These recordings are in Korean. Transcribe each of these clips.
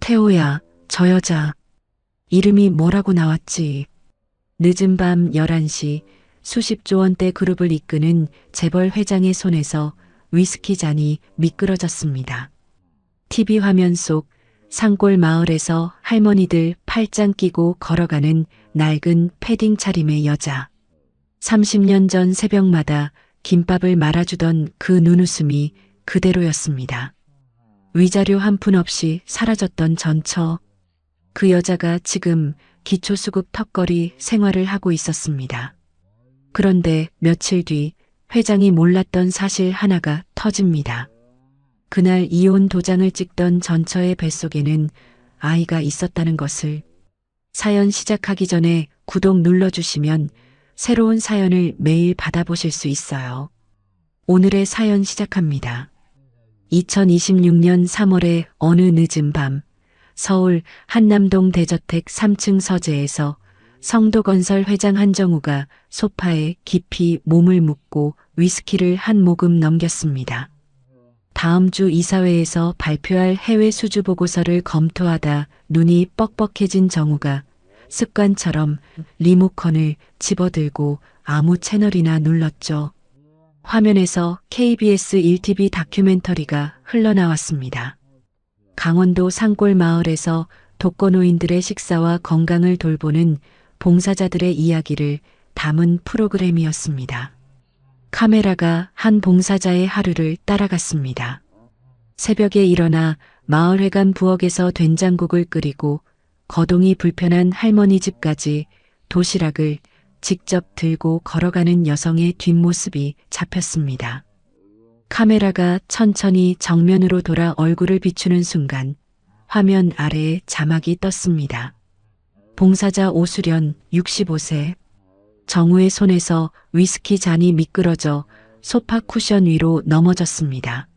태호야, 저 여자. 이름이 뭐라고 나왔지? 늦은 밤 11시 수십조 원대 그룹을 이끄는 재벌 회장의 손에서 위스키 잔이 미끄러졌습니다. TV 화면 속 산골 마을에서 할머니들 팔짱 끼고 걸어가는 낡은 패딩 차림의 여자. 30년 전 새벽마다 김밥을 말아주던 그 눈웃음이 그대로였습니다. 위자료 한 푼 없이 사라졌던 전처. 그 여자가 지금 기초수급 턱걸이 생활을 하고 있었습니다. 그런데 며칠 뒤 회장이 몰랐던 사실 하나가 터집니다. 그날 이혼 도장을 찍던 전처의 뱃속에는 아이가 있었다는 것을. 사연 시작하기 전에 구독 눌러주시면 새로운 사연을 매일 받아보실 수 있어요. 오늘의 사연 시작합니다. 2026년 3월의 어느 늦은 밤, 서울 한남동 대저택 3층 서재에서 성도건설 회장 한정우가 소파에 깊이 몸을 묻고 위스키를 한 모금 넘겼습니다. 다음 주 이사회에서 발표할 해외 수주 보고서를 검토하다 눈이 뻑뻑해진 정우가 습관처럼 리모컨을 집어들고 아무 채널이나 눌렀죠. 화면에서 KBS 1TV 다큐멘터리가 흘러나왔습니다. 강원도 산골 마을에서 독거노인들의 식사와 건강을 돌보는 봉사자들의 이야기를 담은 프로그램이었습니다. 카메라가 한 봉사자의 하루를 따라갔습니다. 새벽에 일어나 마을회관 부엌에서 된장국을 끓이고 거동이 불편한 할머니 집까지 도시락을 직접 들고 걸어가는 여성의 뒷모습이 잡혔습니다. 카메라가 천천히 정면으로 돌아 얼굴을 비추는 순간 화면 아래에 자막이 떴습니다. 봉사자 오수련 65세. 정우의 손에서 위스키 잔이 미끄러져 소파 쿠션 위로 넘어졌습니다.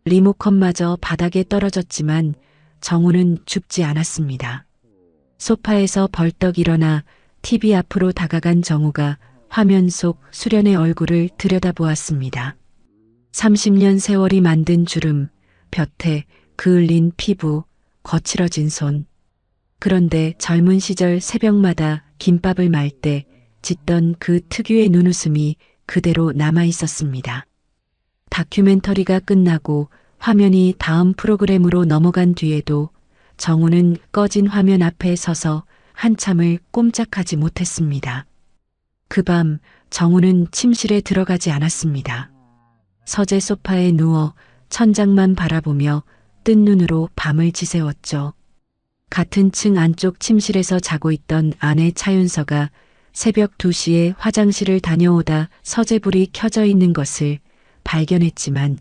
리모컨마저 바닥에 떨어졌지만 정우는 죽지 않았습니다. 소파에서 벌떡 일어나 TV 앞으로 다가간 정우가 화면 속 수련의 얼굴을 들여다보았습니다. 30년 세월이 만든 주름, 볕에 그을린 피부, 거칠어진 손. 그런데 젊은 시절 새벽마다 김밥을 말 때 짓던 그 특유의 눈웃음이 그대로 남아 있었습니다. 다큐멘터리가 끝나고 화면이 다음 프로그램으로 넘어간 뒤에도 정우는 꺼진 화면 앞에 서서 한참을 꼼짝하지 못했습니다. 그 밤 정우는 침실에 들어가지 않았습니다. 서재 소파에 누워 천장만 바라보며 뜬 눈으로 밤을 지새웠죠. 같은 층 안쪽 침실에서 자고 있던 아내 차윤서가 새벽 2시에 화장실을 다녀오다 서재불이 켜져 있는 것을 발견했지만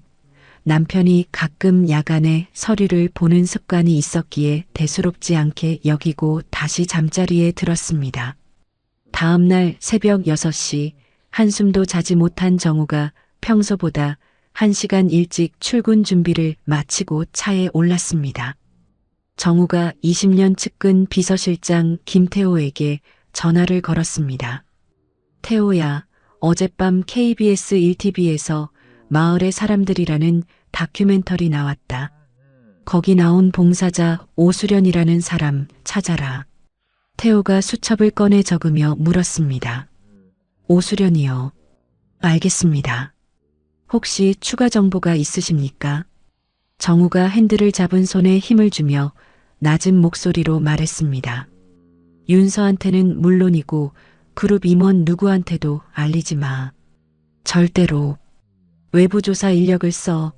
남편이 가끔 야간에 서류를 보는 습관이 있었기에 대수롭지 않게 여기고 다시 잠자리에 들었습니다. 다음 날 새벽 6시 한숨도 자지 못한 정우가 평소보다 1시간 일찍 출근 준비를 마치고 차에 올랐습니다. 정우가 20년 측근 비서실장 김태호에게 전화를 걸었습니다. 태호야, 어젯밤 KBS 1TV에서 마을의 사람들이라는 다큐멘터리 나왔다. 거기 나온 봉사자 오수련이라는 사람 찾아라. 태호가 수첩을 꺼내 적으며 물었습니다. 오수련이요. 알겠습니다. 혹시 추가 정보가 있으십니까? 정우가 핸들을 잡은 손에 힘을 주며 낮은 목소리로 말했습니다. 윤서한테는 물론이고 그룹 임원 누구한테도 알리지 마. 절대로. 외부 조사 인력을 써.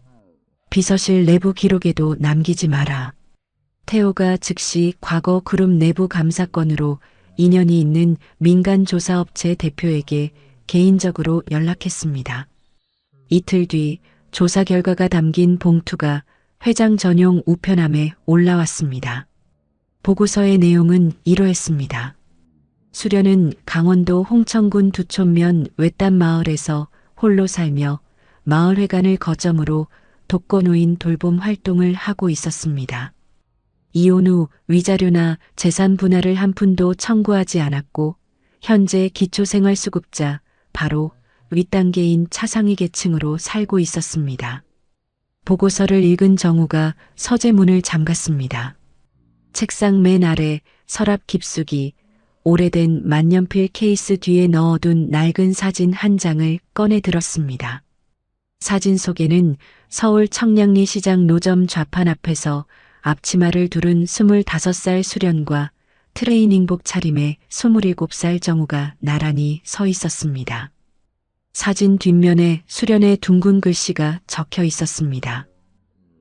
비서실 내부 기록에도 남기지 마라. 태호가 즉시 과거 그룹 내부 감사건으로 인연이 있는 민간조사업체 대표에게 개인적으로 연락했습니다. 이틀 뒤 조사 결과가 담긴 봉투가 회장 전용 우편함에 올라왔습니다. 보고서의 내용은 이러했습니다. 수련은 강원도 홍천군 두촌면 외딴 마을에서 홀로 살며 마을회관을 거점으로 독거노인 돌봄 활동을 하고 있었습니다. 이혼 후 위자료나 재산 분할을 한 푼도 청구하지 않았고 현재 기초생활수급자 바로 윗단계인 차상위 계층으로 살고 있었습니다. 보고서를 읽은 정우가 서재 문을 잠갔습니다. 책상 맨 아래 서랍 깊숙이 오래된 만년필 케이스 뒤에 넣어둔 낡은 사진 한 장을 꺼내 들었습니다. 사진 속에는 서울 청량리 시장 노점 좌판 앞에서 앞치마를 두른 25살 수련과 트레이닝복 차림의 27살 정우가 나란히 서 있었습니다. 사진 뒷면에 수련의 둥근 글씨가 적혀 있었습니다.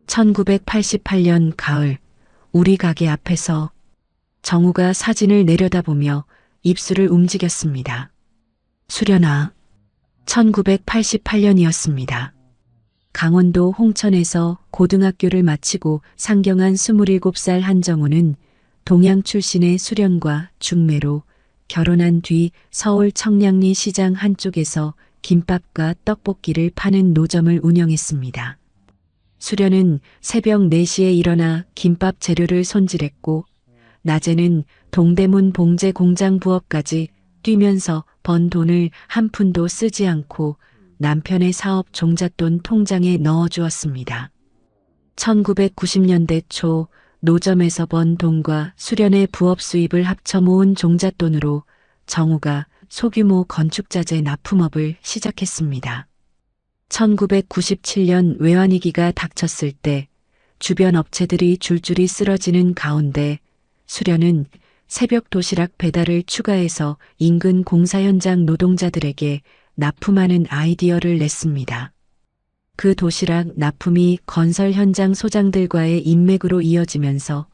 1988년 가을 우리 가게 앞에서. 정우가 사진을 내려다보며 입술을 움직였습니다. 수련아. 1988년이었습니다. 강원도 홍천에서 고등학교를 마치고 상경한 27살 한정우는 동양 출신의 수련과 중매로 결혼한 뒤 서울 청량리 시장 한쪽에서 김밥과 떡볶이를 파는 노점을 운영했습니다. 수련은 새벽 4시에 일어나 김밥 재료를 손질했고 낮에는 동대문 봉제 공장 부업까지 뛰면서 번 돈을 한 푼도 쓰지 않고 남편의 사업 종잣돈 통장에 넣어주었습니다. 1990년대 초 노점에서 번 돈과 수련의 부업 수입을 합쳐 모은 종잣돈으로 정우가 소규모 건축자재 납품업을 시작했습니다. 1997년 외환위기가 닥쳤을 때 주변 업체들이 줄줄이 쓰러지는 가운데 수련은 새벽 도시락 배달을 추가해서 인근 공사 현장 노동자들에게 납품하는 아이디어를 냈습니다. 그 도시락 납품이 건설 현장 소장들과의 인맥으로 이어지면서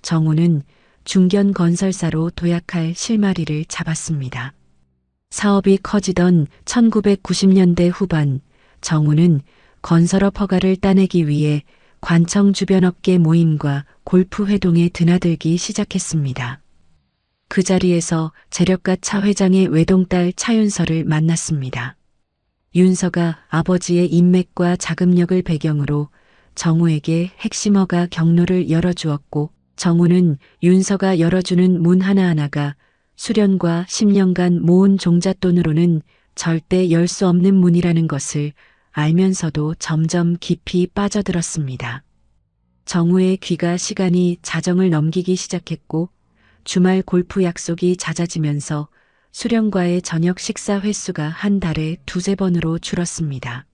정우는 중견 건설사로 도약할 실마리를 잡았습니다. 사업이 커지던 1990년대 후반 정우는 건설업 허가를 따내기 위해 관청 주변 업계 모임과 골프 회동에 드나들기 시작했습니다. 그 자리에서 재력가 차 회장의 외동딸 차윤서를 만났습니다. 윤서가 아버지의 인맥과 자금력을 배경으로 정우에게 핵심 허가 경로를 열어주었고 정우는 윤서가 열어주는 문 하나하나가 수련과 10년간 모은 종잣돈으로는 절대 열 수 없는 문이라는 것을 알면서도 점점 깊이 빠져들었습니다. 정우의 귀가 시간이 자정을 넘기기 시작했고 주말 골프 약속이 잦아지면서 수련과의 저녁 식사 횟수가 한 달에 2~3번으로 줄었습니다.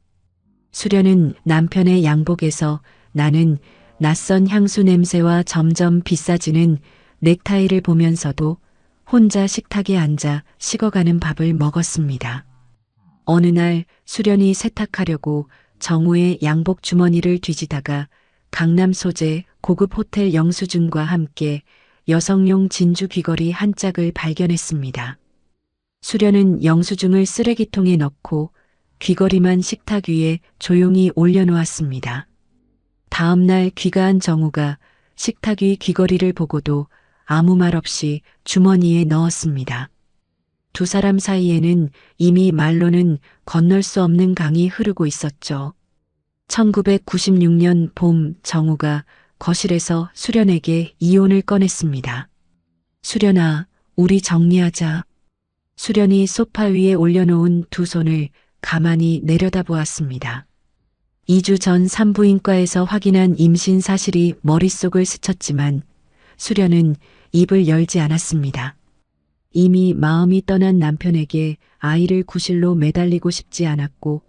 수련은 남편의 양복에서 나는 낯선 향수 냄새와 점점 비싸지는 넥타이를 보면서도 혼자 식탁에 앉아 식어가는 밥을 먹었습니다. 어느 날 수련이 세탁하려고 정우의 양복 주머니를 뒤지다가 강남 소재 고급 호텔 영수증과 함께 여성용 진주 귀걸이 한 짝을 발견했습니다. 수련은 영수증을 쓰레기통에 넣고 귀걸이만 식탁 위에 조용히 올려놓았습니다. 다음 날 귀가한 정우가 식탁 위 귀걸이를 보고도 아무 말 없이 주머니에 넣었습니다. 두 사람 사이에는 이미 말로는 건널 수 없는 강이 흐르고 있었죠. 1996년 봄 정우가 거실에서 수련에게 이혼을 꺼냈습니다. 수련아, 우리 정리하자. 수련이 소파 위에 올려놓은 두 손을 가만히 내려다보았습니다. 2주 전 산부인과에서 확인한 임신 사실이 머릿속을 스쳤지만 수련은 입을 열지 않았습니다. 이미 마음이 떠난 남편에게 아이를 구실로 매달리고 싶지 않았고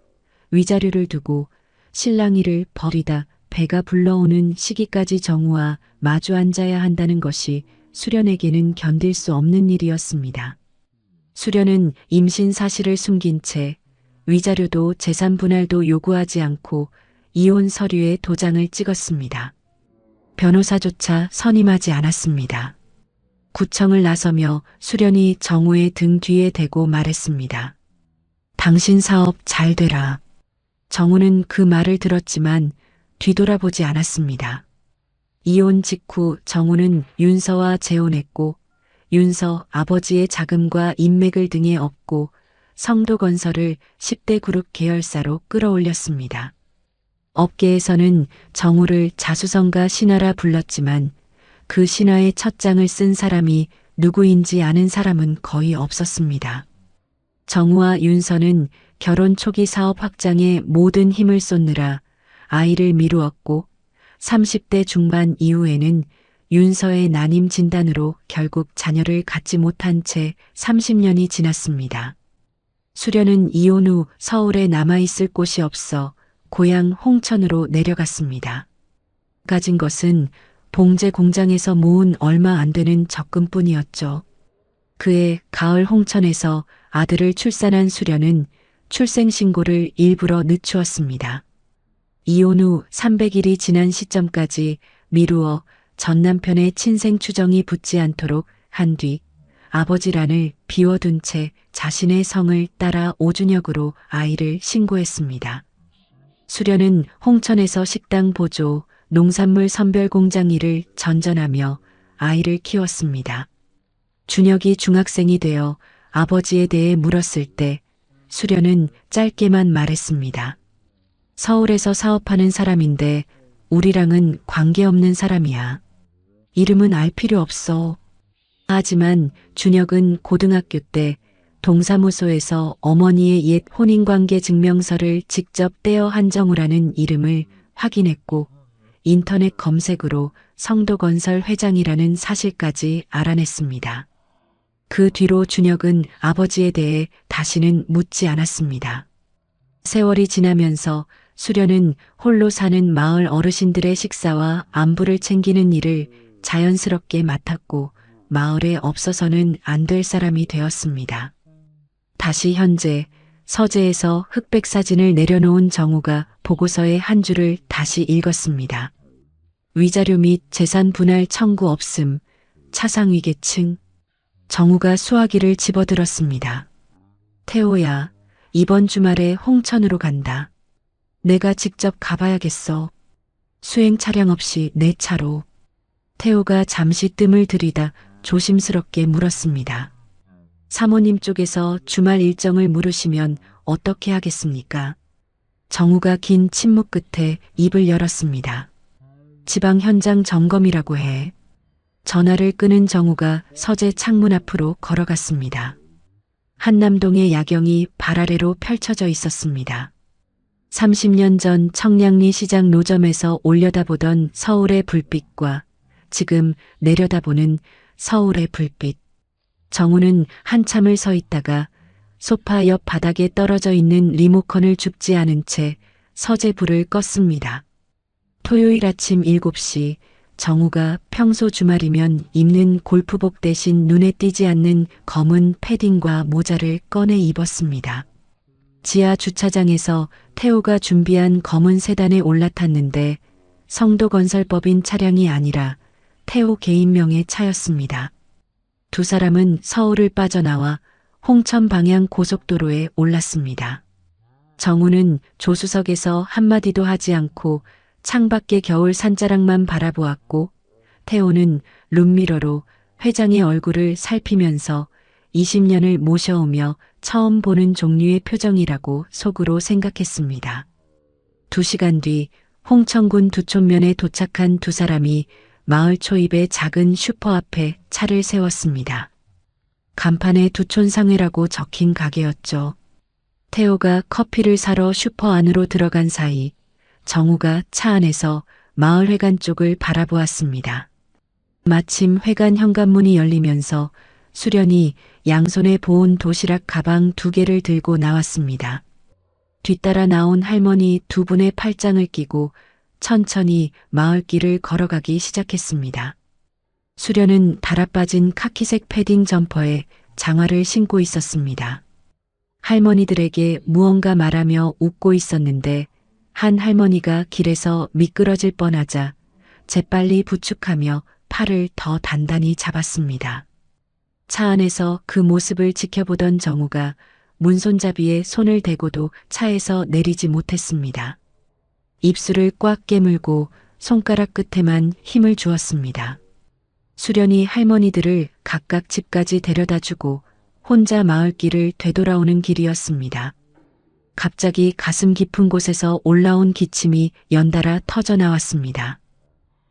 위자료를 두고 신랑이를 버리다 배가 불러오는 시기까지 정우와 마주 앉아야 한다는 것이 수련에게는 견딜 수 없는 일이었습니다. 수련은 임신 사실을 숨긴 채 위자료도 재산 분할도 요구하지 않고 이혼 서류에 도장을 찍었습니다. 변호사조차 선임하지 않았습니다. 구청을 나서며 수련이 정우의 등 뒤에 대고 말했습니다. 당신 사업 잘 되라. 정우는 그 말을 들었지만 뒤돌아보지 않았습니다. 이혼 직후 정우는 윤서와 재혼했고 윤서 아버지의 자금과 인맥을 등에 업고 성도건설을 10대 그룹 계열사로 끌어올렸습니다. 업계에서는 정우를 자수성가 신하라 불렀지만 그 신화의 첫 장을 쓴 사람이 누구인지 아는 사람은 거의 없었습니다. 정우와 윤서는 결혼 초기 사업 확장에 모든 힘을 쏟느라 아이를 미루었고 30대 중반 이후에는 윤서의 난임 진단으로 결국 자녀를 갖지 못한 채 30년이 지났습니다. 수련은 이혼 후 서울에 남아있을 곳이 없어 고향 홍천으로 내려갔습니다. 가진 것은 봉제 공장에서 모은 얼마 안 되는 적금뿐이었죠. 그해 가을 홍천에서 아들을 출산한 수련은 출생신고를 일부러 늦추었습니다. 이혼 후 300일이 지난 시점까지 미루어 전 남편의 친생 추정이 붙지 않도록 한 뒤 아버지란을 비워둔 채 자신의 성을 따라 오준혁으로 아이를 신고했습니다. 수련은 홍천에서 식당 보조, 농산물 선별 공장 일을 전전하며 아이를 키웠습니다. 준혁이 중학생이 되어 아버지에 대해 물었을 때 수련은 짧게만 말했습니다. 서울에서 사업하는 사람인데 우리랑은 관계없는 사람이야. 이름은 알 필요 없어. 하지만 준혁은 고등학교 때 동사무소에서 어머니의 옛 혼인관계 증명서를 직접 떼어 한정우라는 이름을 확인했고 인터넷 검색으로 성도건설 회장이라는 사실까지 알아냈습니다. 그 뒤로 준혁은 아버지에 대해 다시는 묻지 않았습니다. 세월이 지나면서 수련은 홀로 사는 마을 어르신들의 식사와 안부를 챙기는 일을 자연스럽게 맡았고 마을에 없어서는 안 될 사람이 되었습니다. 다시 현재 서재에서 흑백 사진을 내려놓은 정우가 보고서의 한 줄을 다시 읽었습니다. 위자료 및 재산 분할 청구 없음, 차상위계층. 정우가 수화기를 집어들었습니다. 태호야, 이번 주말에 홍천으로 간다. 내가 직접 가봐야겠어. 수행 차량 없이 내 차로. 태호가 잠시 뜸을 들이다 조심스럽게 물었습니다. 사모님 쪽에서 주말 일정을 물으시면 어떻게 하겠습니까? 정우가 긴 침묵 끝에 입을 열었습니다. 지방 현장 점검이라고 해. 전화를 끊은 정우가 서재 창문 앞으로 걸어갔습니다. 한남동의 야경이 발 아래로 펼쳐져 있었습니다. 30년 전 청량리 시장 노점에서 올려다보던 서울의 불빛과 지금 내려다보는 서울의 불빛. 정우는 한참을 서 있다가 소파 옆 바닥에 떨어져 있는 리모컨을 줍지 않은 채 서재 불을 껐습니다. 토요일 아침 7시 정우가 평소 주말이면 입는 골프복 대신 눈에 띄지 않는 검은 패딩과 모자를 꺼내 입었습니다. 지하 주차장에서 태호가 준비한 검은 세단에 올라탔는데 성도건설법인 차량이 아니라 태호 개인명의 차였습니다. 두 사람은 서울을 빠져나와 홍천 방향 고속도로에 올랐습니다. 정우는 조수석에서 한마디도 하지 않고 창밖의 겨울 산자락만 바라보았고 태호는 룸미러로 회장의 얼굴을 살피면서 20년을 모셔오며 처음 보는 종류의 표정이라고 속으로 생각했습니다. 2시간 뒤 홍천군 두촌면에 도착한 두 사람이 마을 초입의 작은 슈퍼 앞에 차를 세웠습니다. 간판에 두촌상회라고 적힌 가게였죠. 태호가 커피를 사러 슈퍼 안으로 들어간 사이 정우가 차 안에서 마을회관 쪽을 바라보았습니다. 마침 회관 현관문이 열리면서 수련이 양손에 보온 도시락 가방 2개를 들고 나왔습니다. 뒤따라 나온 할머니 2분의 팔짱을 끼고 천천히 마을길을 걸어가기 시작했습니다. 수련은 달아빠진 카키색 패딩 점퍼에 장화를 신고 있었습니다. 할머니들에게 무언가 말하며 웃고 있었는데 한 할머니가 길에서 미끄러질 뻔하자 재빨리 부축하며 팔을 더 단단히 잡았습니다. 차 안에서 그 모습을 지켜보던 정우가 문손잡이에 손을 대고도 차에서 내리지 못했습니다. 입술을 꽉 깨물고 손가락 끝에만 힘을 주었습니다. 수련이 할머니들을 각각 집까지 데려다주고 혼자 마을길을 되돌아오는 길이었습니다. 갑자기 가슴 깊은 곳에서 올라온 기침이 연달아 터져 나왔습니다.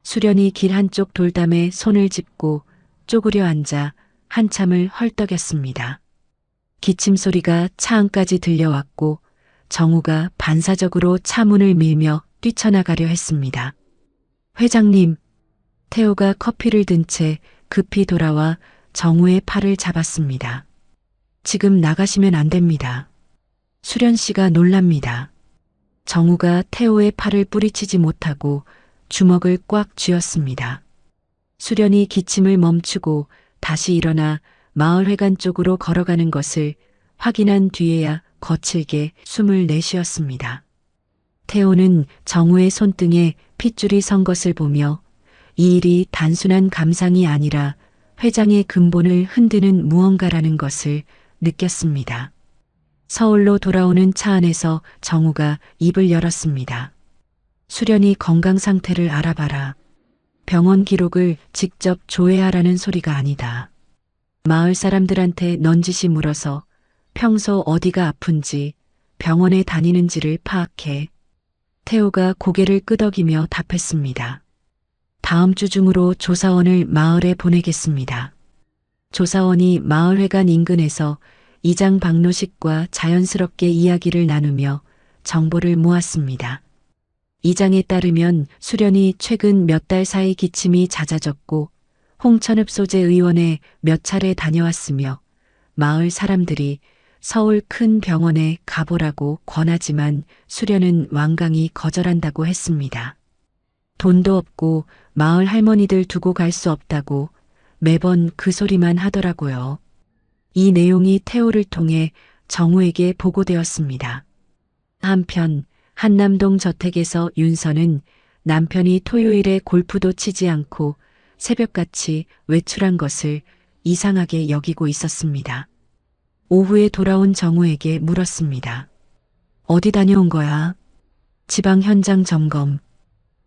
수련이 길 한쪽 돌담에 손을 짚고 쪼그려 앉아 한참을 헐떡였습니다. 기침 소리가 차 안까지 들려왔고 정우가 반사적으로 차 문을 밀며 뛰쳐나가려 했습니다. 회장님, 태호가 커피를 든 채 급히 돌아와 정우의 팔을 잡았습니다. 지금 나가시면 안 됩니다. 수련 씨가 놀랍니다. 정우가 태호의 팔을 뿌리치지 못하고 주먹을 꽉 쥐었습니다. 수련이 기침을 멈추고 다시 일어나 마을회관 쪽으로 걸어가는 것을 확인한 뒤에야 거칠게 숨을 내쉬었습니다. 태호는 정우의 손등에 핏줄이 선 것을 보며 이 일이 단순한 감상이 아니라 회장의 근본을 흔드는 무언가라는 것을 느꼈습니다. 서울로 돌아오는 차 안에서 정우가 입을 열었습니다. 수련이 건강 상태를 알아봐라. 병원 기록을 직접 조회하라는 소리가 아니다. 마을 사람들한테 넌지시 물어서 평소 어디가 아픈지 병원에 다니는지를 파악해. 태호가 고개를 끄덕이며 답했습니다. 다음 주 중으로 조사원을 마을에 보내겠습니다. 조사원이 마을회관 인근에서 이장 박노식과 자연스럽게 이야기를 나누며 정보를 모았습니다. 이장에 따르면 수련이 최근 몇 달 사이 기침이 잦아졌고 홍천읍 소재 의원에 몇 차례 다녀왔으며 마을 사람들이 서울 큰 병원에 가보라고 권하지만 수련은 완강히 거절한다고 했습니다. 돈도 없고 마을 할머니들 두고 갈 수 없다고 매번 그 소리만 하더라고요. 이 내용이 태호를 통해 정우에게 보고되었습니다. 한편 한남동 저택에서 윤서는 남편이 토요일에 골프도 치지 않고 새벽같이 외출한 것을 이상하게 여기고 있었습니다. 오후에 돌아온 정우에게 물었습니다. 어디 다녀온 거야? 지방 현장 점검.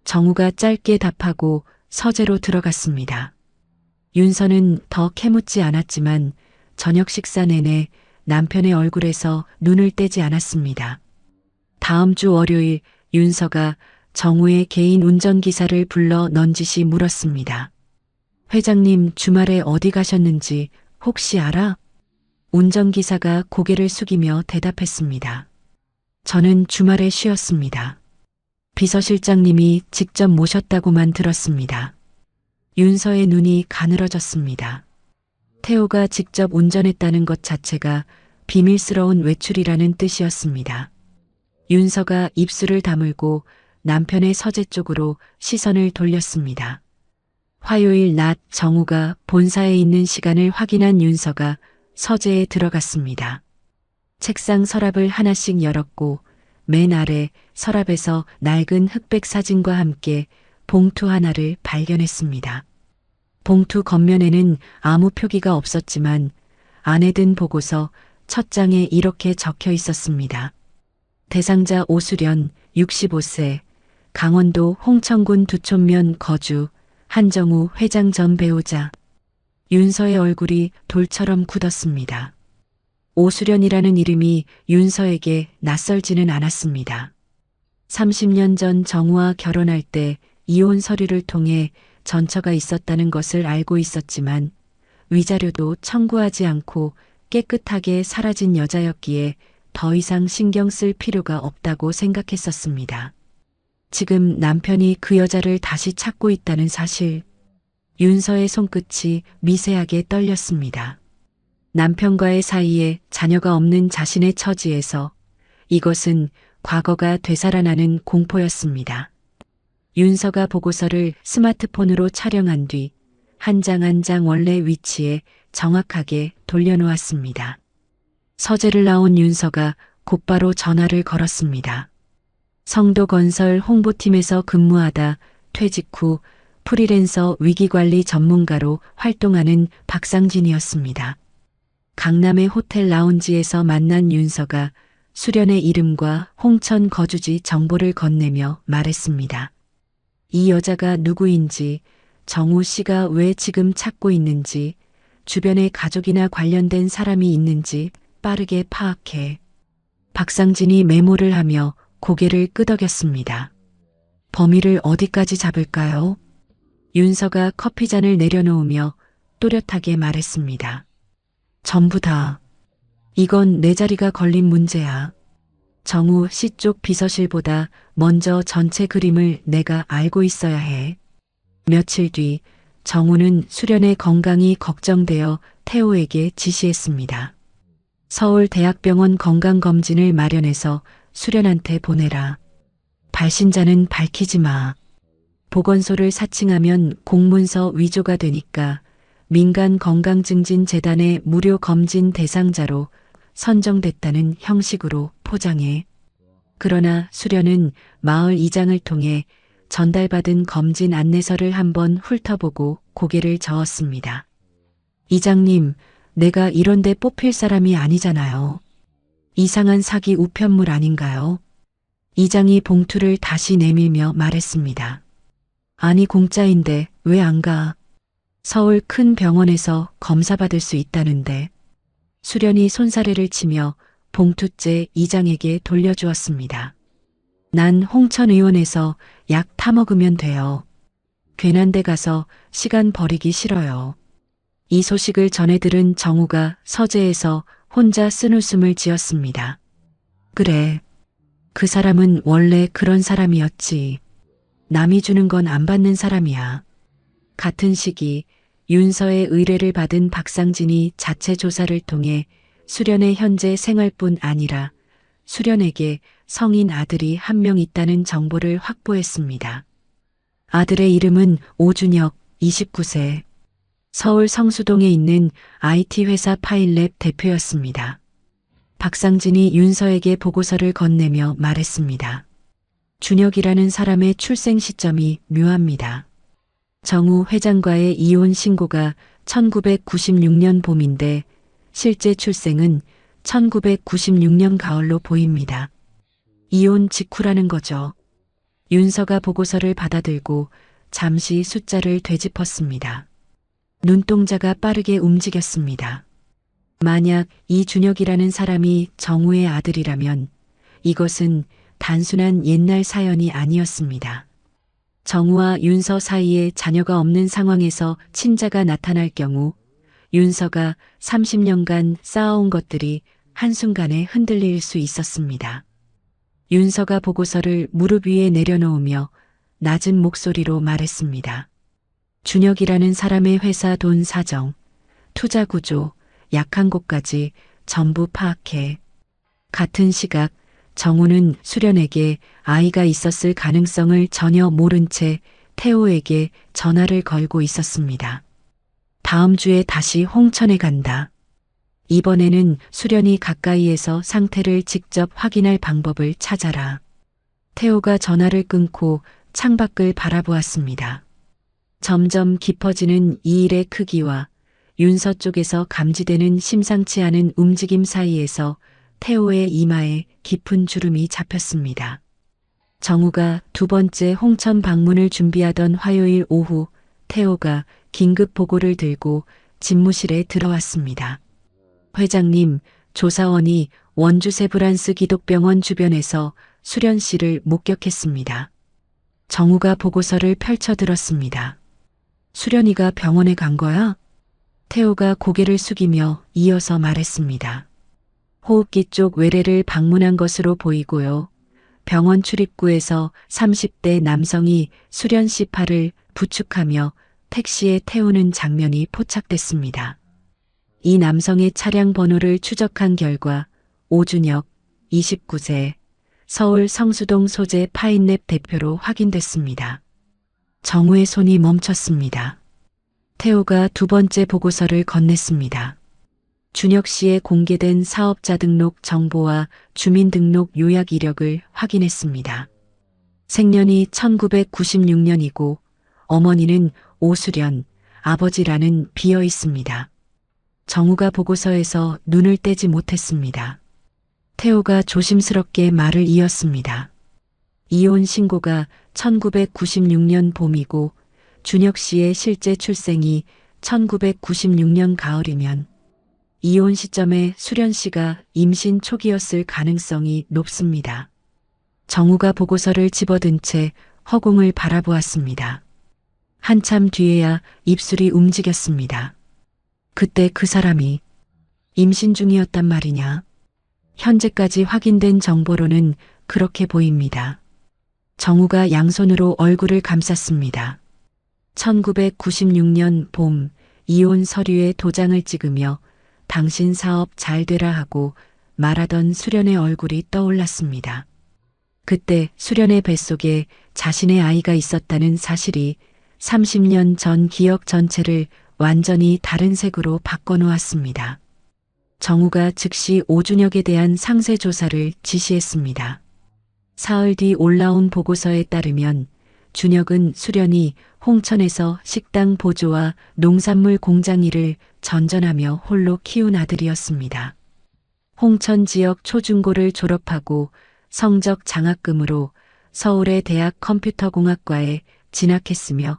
정우가 짧게 답하고 서재로 들어갔습니다. 윤서는 더 캐묻지 않았지만 저녁 식사 내내 남편의 얼굴에서 눈을 떼지 않았습니다. 다음 주 월요일 윤서가 정우의 개인 운전기사를 불러 넌지시 물었습니다. 회장님 주말에 어디 가셨는지 혹시 알아? 운전기사가 고개를 숙이며 대답했습니다. 저는 주말에 쉬었습니다. 비서실장님이 직접 모셨다고만 들었습니다. 윤서의 눈이 가늘어졌습니다. 태호가 직접 운전했다는 것 자체가 비밀스러운 외출이라는 뜻이었습니다. 윤서가 입술을 다물고 남편의 서재 쪽으로 시선을 돌렸습니다. 화요일 낮 정우가 본사에 있는 시간을 확인한 윤서가 서재에 들어갔습니다. 책상 서랍을 하나씩 열었고 맨 아래 서랍에서 낡은 흑백 사진과 함께 봉투 하나를 발견했습니다. 봉투 겉면에는 아무 표기가 없었지만 안에 든 보고서 첫 장에 이렇게 적혀 있었습니다. 대상자 오수련 65세 강원도 홍천군 두촌면 거주 한정우 회장 전 배우자. 윤서의 얼굴이 돌처럼 굳었습니다. 오수련이라는 이름이 윤서에게 낯설지는 않았습니다. 30년 전 정우와 결혼할 때 이혼 서류를 통해 전처가 있었다는 것을 알고 있었지만 위자료도 청구하지 않고 깨끗하게 사라진 여자였기에 더 이상 신경 쓸 필요가 없다고 생각했었습니다. 지금 남편이 그 여자를 다시 찾고 있다는 사실, 윤서의 손끝이 미세하게 떨렸습니다. 남편과의 사이에 자녀가 없는 자신의 처지에서 이것은 과거가 되살아나는 공포였습니다. 윤서가 보고서를 스마트폰으로 촬영한 뒤 한 장 한 장 원래 위치에 정확하게 돌려놓았습니다. 서재를 나온 윤서가 곧바로 전화를 걸었습니다. 성도건설 홍보팀에서 근무하다 퇴직 후 프리랜서 위기관리 전문가로 활동하는 박상진이었습니다. 강남의 호텔 라운지에서 만난 윤서가 수련의 이름과 홍천 거주지 정보를 건네며 말했습니다. 이 여자가 누구인지, 정우 씨가 왜 지금 찾고 있는지, 주변에 가족이나 관련된 사람이 있는지 빠르게 파악해. 박상진이 메모를 하며 고개를 끄덕였습니다. 범인을 어디까지 잡을까요? 윤서가 커피잔을 내려놓으며 또렷하게 말했습니다. 전부 다. 이건 내 자리가 걸린 문제야. 정우 씨 쪽 비서실보다 먼저 전체 그림을 내가 알고 있어야 해. 며칠 뒤 정우는 수련의 건강이 걱정되어 태호에게 지시했습니다. 서울대학병원 건강검진을 마련해서 수련한테 보내라. 발신자는 밝히지 마. 보건소를 사칭하면 공문서 위조가 되니까 민간건강증진재단의 무료 검진 대상자로 선정됐다는 형식으로 포장해. 그러나 수련은 마을 이장을 통해 전달받은 검진 안내서를 한번 훑어보고 고개를 저었습니다. 이장님, 내가 이런데 뽑힐 사람이 아니잖아요. 이상한 사기 우편물 아닌가요? 이장이 봉투를 다시 내밀며 말했습니다. 아니 공짜인데 왜 안 가? 서울 큰 병원에서 검사받을 수 있다는데. 수련이 손사래를 치며 봉투째 이장에게 돌려주었습니다. 난 홍천 의원에서 약 타먹으면 돼요. 괜한 데 가서 시간 버리기 싫어요. 이 소식을 전해 들은 정우가 서재에서 혼자 쓴웃음을 지었습니다. 그래. 그 사람은 원래 그런 사람이었지. 남이 주는 건 안 받는 사람이야. 같은 시기 윤서의 의뢰를 받은 박상진이 자체 조사를 통해 수련의 현재 생활뿐 아니라 수련에게 성인 아들이 한 명 있다는 정보를 확보했습니다. 아들의 이름은 오준혁, 29세. 서울 성수동에 있는 IT 회사 파일랩 대표였습니다. 박상진이 윤서에게 보고서를 건네며 말했습니다. 준혁이라는 사람의 출생 시점이 묘합니다. 정우 회장과의 이혼 신고가 1996년 봄인데 실제 출생은 1996년 가을로 보입니다. 이혼 직후라는 거죠. 윤서가 보고서를 받아들고 잠시 숫자를 되짚었습니다. 눈동자가 빠르게 움직였습니다. 만약 이준혁이라는 사람이 정우의 아들이라면 이것은 단순한 옛날 사연이 아니었습니다. 정우와 윤서 사이에 자녀가 없는 상황에서 친자가 나타날 경우 윤서가 30년간 쌓아온 것들이 한순간에 흔들릴 수 있었습니다. 윤서가 보고서를 무릎 위에 내려놓으며 낮은 목소리로 말했습니다. 준혁이라는 사람의 회사 돈 사정, 투자 구조, 약한 곳까지 전부 파악해. 같은 시각 정우는 수련에게 아이가 있었을 가능성을 전혀 모른 채 태호에게 전화를 걸고 있었습니다. 다음 주에 다시 홍천에 간다. 이번에는 수련이 가까이에서 상태를 직접 확인할 방법을 찾아라. 태호가 전화를 끊고 창밖을 바라보았습니다. 점점 깊어지는 이 일의 크기와 윤서 쪽에서 감지되는 심상치 않은 움직임 사이에서 태호의 이마에 깊은 주름이 잡혔습니다. 정우가 두 번째 홍천 방문을 준비하던 화요일 오후 태호가 긴급 보고를 들고 집무실에 들어왔습니다. 회장님, 조사원이 원주 세브란스 기독병원 주변에서 수련 씨를 목격했습니다. 정우가 보고서를 펼쳐 들었습니다. 수련이가 병원에 간 거야? 태호가 고개를 숙이며 이어서 말했습니다. 호흡기 쪽 외래를 방문한 것으로 보이고요. 병원 출입구에서 30대 남성이 수련 씨 팔을 부축하며 택시에 태우는 장면이 포착됐습니다. 이 남성의 차량 번호를 추적한 결과 오준혁, 29세, 서울 성수동 소재 파인랩 대표로 확인됐습니다. 정우의 손이 멈췄습니다. 태호가 두 번째 보고서를 건넸습니다. 준혁 씨의 공개된 사업자 등록 정보와 주민등록 요약 이력을 확인했습니다. 생년이 1996년이고 어머니는 오수련, 아버지라는 비어 있습니다. 정우가 보고서에서 눈을 떼지 못했습니다. 태호가 조심스럽게 말을 이었습니다. 이혼 신고가 1996년 봄이고 준혁 씨의 실제 출생이 1996년 가을이면 이혼 시점에 수련 씨가 임신 초기였을 가능성이 높습니다. 정우가 보고서를 집어든 채 허공을 바라보았습니다. 한참 뒤에야 입술이 움직였습니다. 그때 그 사람이 임신 중이었단 말이냐? 현재까지 확인된 정보로는 그렇게 보입니다. 정우가 양손으로 얼굴을 감쌌습니다. 1996년 봄 이혼 서류에 도장을 찍으며 당신 사업 잘 되라 하고 말하던 수련의 얼굴이 떠올랐습니다. 그때 수련의 뱃속에 자신의 아이가 있었다는 사실이 30년 전 기억 전체를 완전히 다른 색으로 바꿔놓았습니다. 정우가 즉시 오준혁에 대한 상세 조사를 지시했습니다. 사흘 뒤 올라온 보고서에 따르면 준혁은 수련이 홍천에서 식당 보조와 농산물 공장 일을 전전하며 홀로 키운 아들이었습니다. 홍천 지역 초중고를 졸업하고 성적 장학금으로 서울의 대학 컴퓨터공학과에 진학했으며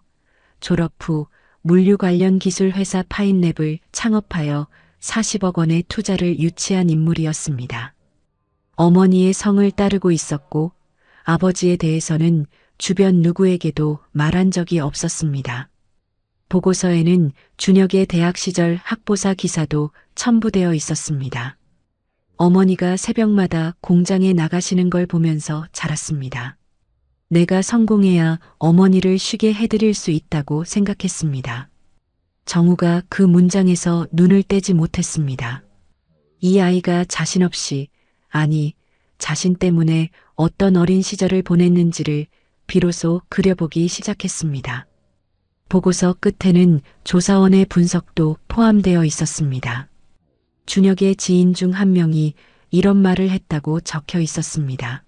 졸업 후 물류 관련 기술 회사 파인랩을 창업하여 40억 원의 투자를 유치한 인물이었습니다. 어머니의 성을 따르고 있었고 아버지에 대해서는 주변 누구에게도 말한 적이 없었습니다. 보고서에는 준혁의 대학 시절 학보사 기사도 첨부되어 있었습니다. 어머니가 새벽마다 공장에 나가시는 걸 보면서 자랐습니다. 내가 성공해야 어머니를 쉬게 해드릴 수 있다고 생각했습니다. 정우가 그 문장에서 눈을 떼지 못했습니다. 이 아이가 자신 없이, 아니, 자신 때문에 어떤 어린 시절을 보냈는지를 비로소 그려보기 시작했습니다. 보고서 끝에는 조사원의 분석도 포함되어 있었습니다. 준혁의 지인 중 한 명이 이런 말을 했다고 적혀 있었습니다.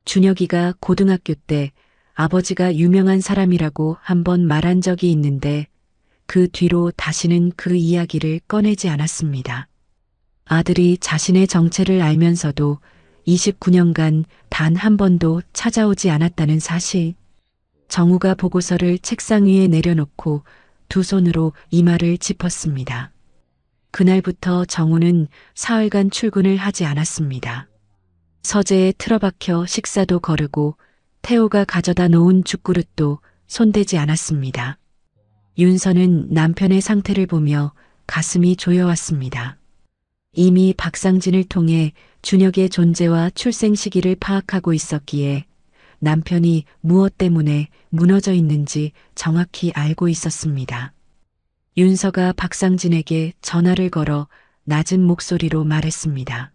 준혁이가 고등학교 때 아버지가 유명한 사람이라고 한번 말한 적이 있는데 그 뒤로 다시는 그 이야기를 꺼내지 않았습니다. 아들이 자신의 정체를 알면서도 29년간 단 한 번도 찾아오지 않았다는 사실. 정우가 보고서를 책상 위에 내려놓고 두 손으로 이마를 짚었습니다. 그날부터 정우는 사흘간 출근을 하지 않았습니다. 서재에 틀어박혀 식사도 거르고 태호가 가져다 놓은 죽그릇도 손대지 않았습니다. 윤서는 남편의 상태를 보며 가슴이 조여왔습니다. 이미 박상진을 통해 준혁의 존재와 출생 시기를 파악하고 있었기에 남편이 무엇 때문에 무너져 있는지 정확히 알고 있었습니다. 윤서가 박상진에게 전화를 걸어 낮은 목소리로 말했습니다.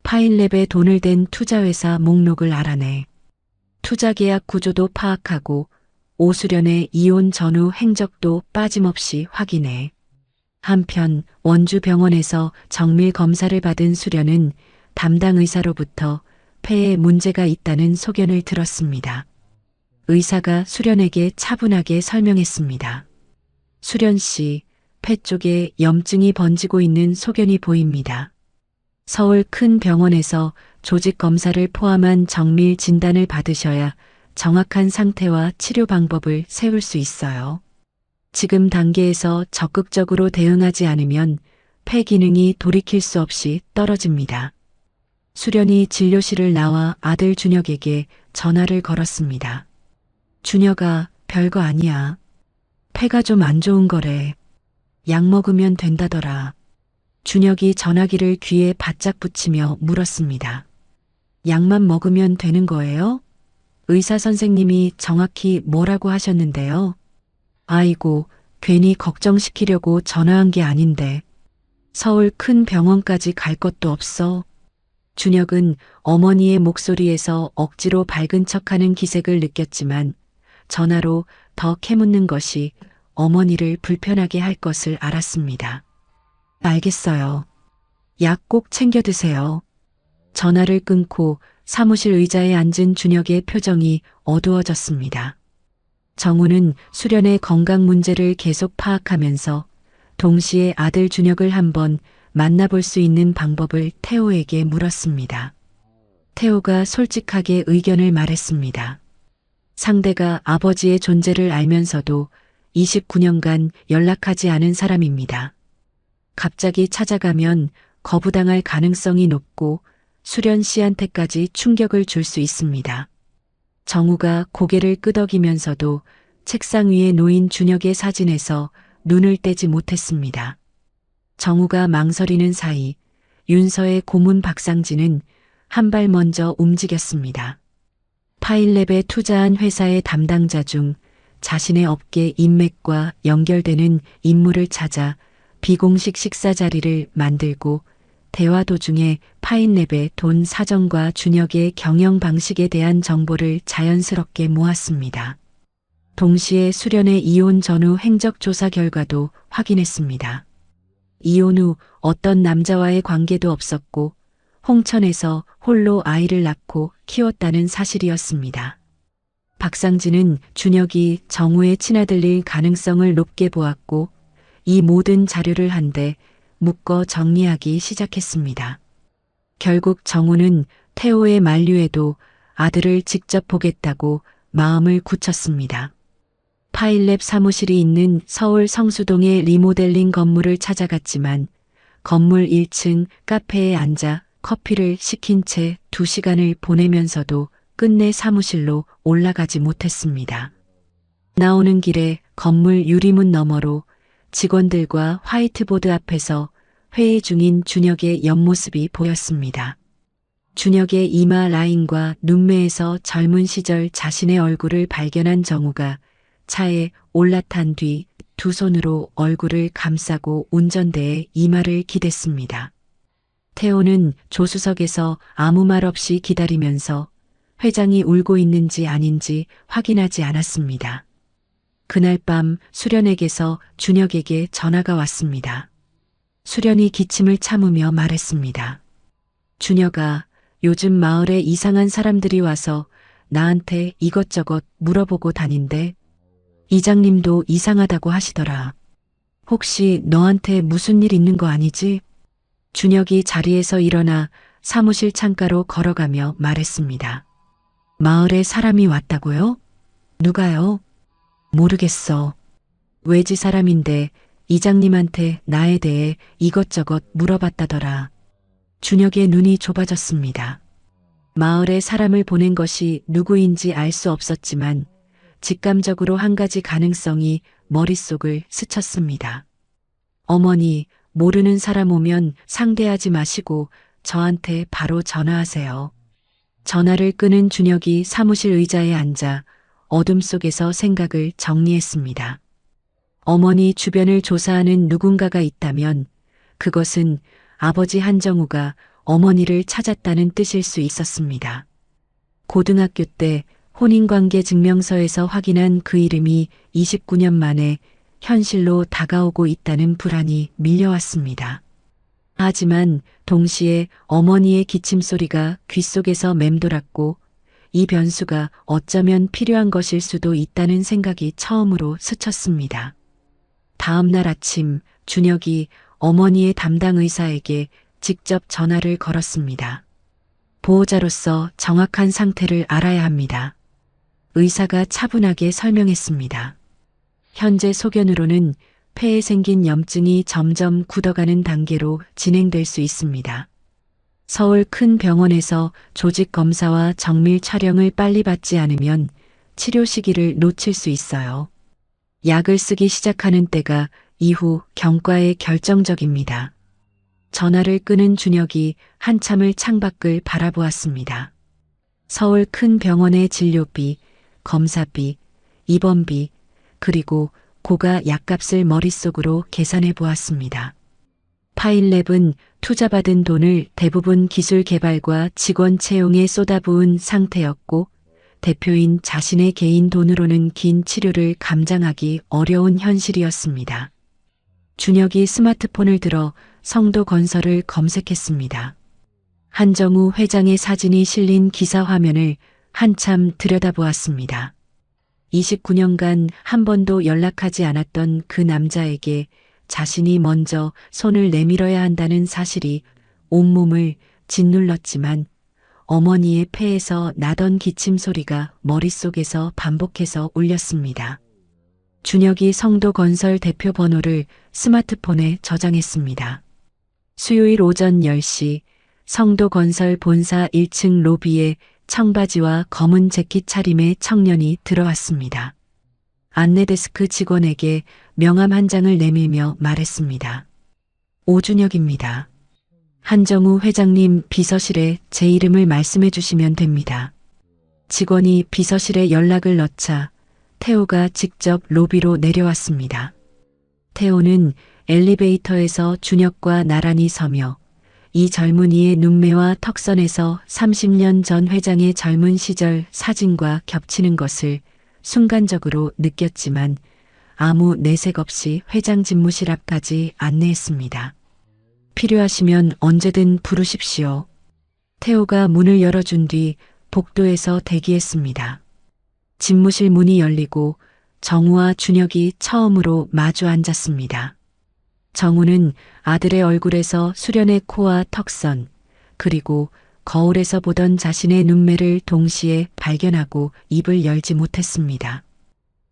파인랩에 돈을 댄 투자회사 목록을 알아내. 투자계약 구조도 파악하고 오수련의 이혼 전후 행적도 빠짐없이 확인해. 한편 원주병원에서 정밀 검사를 받은 수련은 담당 의사로부터 폐에 문제가 있다는 소견을 들었습니다. 의사가 수련에게 차분하게 설명했습니다. 수련 씨, 폐 쪽에 염증이 번지고 있는 소견이 보입니다. 서울 큰 병원에서 조직 검사를 포함한 정밀 진단을 받으셔야 정확한 상태와 치료 방법을 세울 수 있어요. 지금 단계에서 적극적으로 대응하지 않으면 폐 기능이 돌이킬 수 없이 떨어집니다. 수련이 진료실을 나와 아들 준혁에게 전화를 걸었습니다. 준혁아, 별거 아니야. 폐가 좀 안 좋은 거래. 약 먹으면 된다더라. 준혁이 전화기를 귀에 바짝 붙이며 물었습니다. 약만 먹으면 되는 거예요? 의사 선생님이 정확히 뭐라고 하셨는데요? 아이고, 괜히 걱정시키려고 전화한 게 아닌데. 서울 큰 병원까지 갈 것도 없어. 준혁은 어머니의 목소리에서 억지로 밝은 척하는 기색을 느꼈지만 전화로 더 캐묻는 것이 어머니를 불편하게 할 것을 알았습니다. 알겠어요. 약 꼭 챙겨 드세요. 전화를 끊고 사무실 의자에 앉은 준혁의 표정이 어두워졌습니다. 정우는 수련의 건강 문제를 계속 파악하면서 동시에 아들 준혁을 한번 만나볼 수 있는 방법을 태호에게 물었습니다. 태호가 솔직하게 의견을 말했습니다. 상대가 아버지의 존재를 알면서도 29년간 연락하지 않은 사람입니다. 갑자기 찾아가면 거부당할 가능성이 높고 수련 씨한테까지 충격을 줄 수 있습니다. 정우가 고개를 끄덕이면서도 책상 위에 놓인 준혁의 사진에서 눈을 떼지 못했습니다. 정우가 망설이는 사이 윤서의 고문 박상진은 한 발 먼저 움직였습니다. 파인랩에 투자한 회사의 담당자 중 자신의 업계 인맥과 연결되는 인물을 찾아 비공식 식사 자리를 만들고 대화 도중에 파인랩의 돈 사정과 준혁의 경영 방식에 대한 정보를 자연스럽게 모았습니다. 동시에 수련의 이혼 전후 행적 조사 결과도 확인했습니다. 이혼 후 어떤 남자와의 관계도 없었고 홍천에서 홀로 아이를 낳고 키웠다는 사실이었습니다. 박상진은 준혁이 정우의 친아들일 가능성을 높게 보았고 이 모든 자료를 한데 묶어 정리하기 시작했습니다. 결국 정우는 태호의 만류에도 아들을 직접 보겠다고 마음을 굳혔습니다. 파일랩 사무실이 있는 서울 성수동의 리모델링 건물을 찾아갔지만 건물 1층 카페에 앉아 커피를 시킨 채 2시간을 보내면서도 끝내 사무실로 올라가지 못했습니다. 나오는 길에 건물 유리문 너머로 직원들과 화이트보드 앞에서 회의 중인 준혁의 옆모습이 보였습니다. 준혁의 이마 라인과 눈매에서 젊은 시절 자신의 얼굴을 발견한 정우가 차에 올라탄 뒤 두 손으로 얼굴을 감싸고 운전대에 이마를 기댔습니다. 태호는 조수석에서 아무 말 없이 기다리면서 회장이 울고 있는지 아닌지 확인하지 않았습니다. 그날 밤 수련에게서 준혁에게 전화가 왔습니다. 수련이 기침을 참으며 말했습니다. 준혁아, 요즘 마을에 이상한 사람들이 와서 나한테 이것저것 물어보고 다닌대. 이장님도 이상하다고 하시더라. 혹시 너한테 무슨 일 있는 거 아니지? 준혁이 자리에서 일어나 사무실 창가로 걸어가며 말했습니다. 마을에 사람이 왔다고요? 누가요? 모르겠어. 외지 사람인데 이장님한테 나에 대해 이것저것 물어봤다더라. 준혁의 눈이 좁아졌습니다. 마을에 사람을 보낸 것이 누구인지 알 수 없었지만 직감적으로 한 가지 가능성이 머릿속을 스쳤습니다. 어머니, 모르는 사람 오면 상대하지 마시고 저한테 바로 전화하세요. 전화를 끄는 준혁이 사무실 의자에 앉아 어둠 속에서 생각을 정리했습니다. 어머니 주변을 조사하는 누군가가 있다면 그것은 아버지 한정우가 어머니를 찾았다는 뜻일 수 있었습니다. 고등학교 때 혼인관계 증명서에서 확인한 그 이름이 29년 만에 현실로 다가오고 있다는 불안이 밀려왔습니다. 하지만 동시에 어머니의 기침 소리가 귓속에서 맴돌았고 이 변수가 어쩌면 필요한 것일 수도 있다는 생각이 처음으로 스쳤습니다. 다음 날 아침 준혁이 어머니의 담당 의사에게 직접 전화를 걸었습니다. 보호자로서 정확한 상태를 알아야 합니다. 의사가 차분하게 설명했습니다. 현재 소견으로는 폐에 생긴 염증이 점점 굳어가는 단계로 진행될 수 있습니다. 서울 큰 병원에서 조직 검사와 정밀 촬영을 빨리 받지 않으면 치료 시기를 놓칠 수 있어요. 약을 쓰기 시작하는 때가 이후 경과에 결정적입니다. 전화를 끄는 준혁이 한참을 창밖을 바라보았습니다. 서울 큰 병원의 진료비, 검사비, 입원비, 그리고 고가 약값을 머릿속으로 계산해 보았습니다. 파일랩은 투자받은 돈을 대부분 기술 개발과 직원 채용에 쏟아부은 상태였고 대표인 자신의 개인 돈으로는 긴 치료를 감당하기 어려운 현실이었습니다. 준혁이 스마트폰을 들어 성도건설을 검색했습니다. 한정우 회장의 사진이 실린 기사 화면을 한참 들여다보았습니다. 29년간 한 번도 연락하지 않았던 그 남자에게 자신이 먼저 손을 내밀어야 한다는 사실이 온몸을 짓눌렀지만 어머니의 폐에서 나던 기침 소리가 머릿속에서 반복해서 울렸습니다. 준혁이 성도건설 대표 번호를 스마트폰에 저장했습니다. 수요일 오전 10시 성도건설 본사 1층 로비에 청바지와 검은 재킷 차림의 청년이 들어왔습니다. 안내데스크 직원에게 명함 한 장을 내밀며 말했습니다. 오준혁입니다. 한정우 회장님 비서실에 제 이름을 말씀해 주시면 됩니다. 직원이 비서실에 연락을 넣자 태호가 직접 로비로 내려왔습니다. 태호는 엘리베이터에서 준혁과 나란히 서며 이 젊은이의 눈매와 턱선에서 30년 전 회장의 젊은 시절 사진과 겹치는 것을 순간적으로 느꼈지만 아무 내색 없이 회장 집무실 앞까지 안내했습니다. 필요하시면 언제든 부르십시오. 태호가 문을 열어준 뒤 복도에서 대기했습니다. 집무실 문이 열리고 정우와 준혁이 처음으로 마주 앉았습니다. 정우는 아들의 얼굴에서 수련의 코와 턱선, 그리고 거울에서 보던 자신의 눈매를 동시에 발견하고 입을 열지 못했습니다.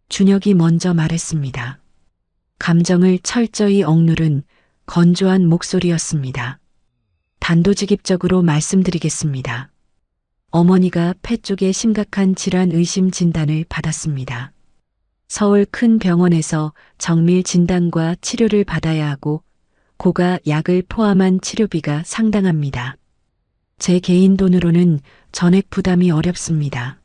준혁이 먼저 말했습니다. 감정을 철저히 억누른 건조한 목소리였습니다. 단도직입적으로 말씀드리겠습니다. 어머니가 폐 쪽에 심각한 질환 의심 진단을 받았습니다. 서울 큰 병원에서 정밀 진단과 치료를 받아야 하고 고가 약을 포함한 치료비가 상당합니다. 제 개인 돈으로는 전액 부담이 어렵습니다.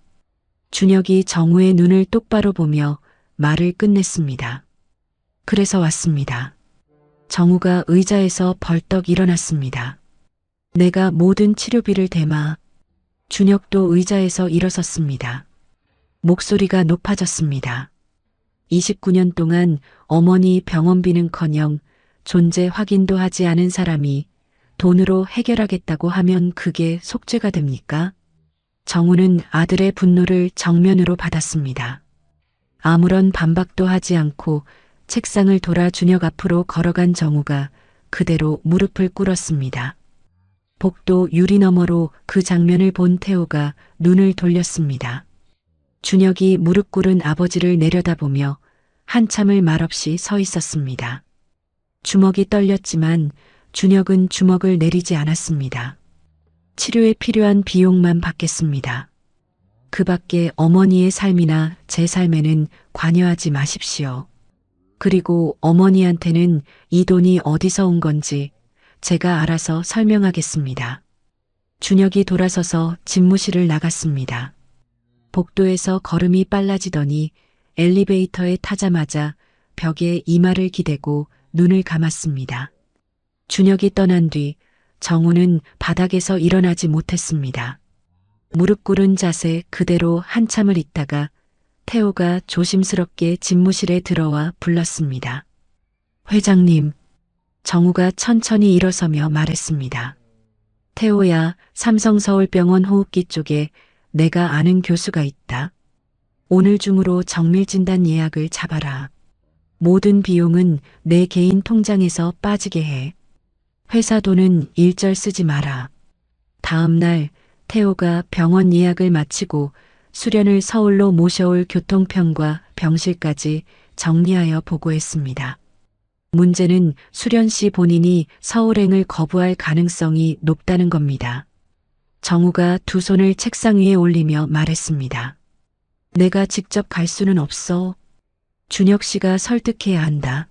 준혁이 정우의 눈을 똑바로 보며 말을 끝냈습니다. 그래서 왔습니다. 정우가 의자에서 벌떡 일어났습니다. 내가 모든 치료비를 대마. 준혁도 의자에서 일어섰습니다. 목소리가 높아졌습니다. 29년 동안 어머니 병원비는커녕 존재 확인도 하지 않은 사람이 돈으로 해결하겠다고 하면 그게 속죄가 됩니까? 정우는 아들의 분노를 정면으로 받았습니다. 아무런 반박도 하지 않고 책상을 돌아 준혁 앞으로 걸어간 정우가 그대로 무릎을 꿇었습니다. 복도 유리 너머로 그 장면을 본 태호가 눈을 돌렸습니다. 준혁이 무릎 꿇은 아버지를 내려다보며 한참을 말없이 서 있었습니다. 주먹이 떨렸지만 준혁은 주먹을 내리지 않았습니다. 치료에 필요한 비용만 받겠습니다. 그 밖에 어머니의 삶이나 제 삶에는 관여하지 마십시오. 그리고 어머니한테는 이 돈이 어디서 온 건지 제가 알아서 설명하겠습니다. 준혁이 돌아서서 집무실을 나갔습니다. 복도에서 걸음이 빨라지더니 엘리베이터에 타자마자 벽에 이마를 기대고 눈을 감았습니다. 준혁이 떠난 뒤 정우는 바닥에서 일어나지 못했습니다. 무릎 꿇은 자세 그대로 한참을 있다가 태호가 조심스럽게 집무실에 들어와 불렀습니다. 회장님. 정우가 천천히 일어서며 말했습니다. 태호야, 삼성서울병원 호흡기 쪽에 내가 아는 교수가 있다. 오늘 중으로 정밀진단 예약을 잡아라. 모든 비용은 내 개인 통장에서 빠지게 해. 회사 돈은 일절 쓰지 마라. 다음 날 태호가 병원 예약을 마치고 수련을 서울로 모셔올 교통편과 병실까지 정리하여 보고했습니다. 문제는 수련 씨 본인이 서울행을 거부할 가능성이 높다는 겁니다. 정우가 두 손을 책상 위에 올리며 말했습니다. 내가 직접 갈 수는 없어. 준혁 씨가 설득해야 한다.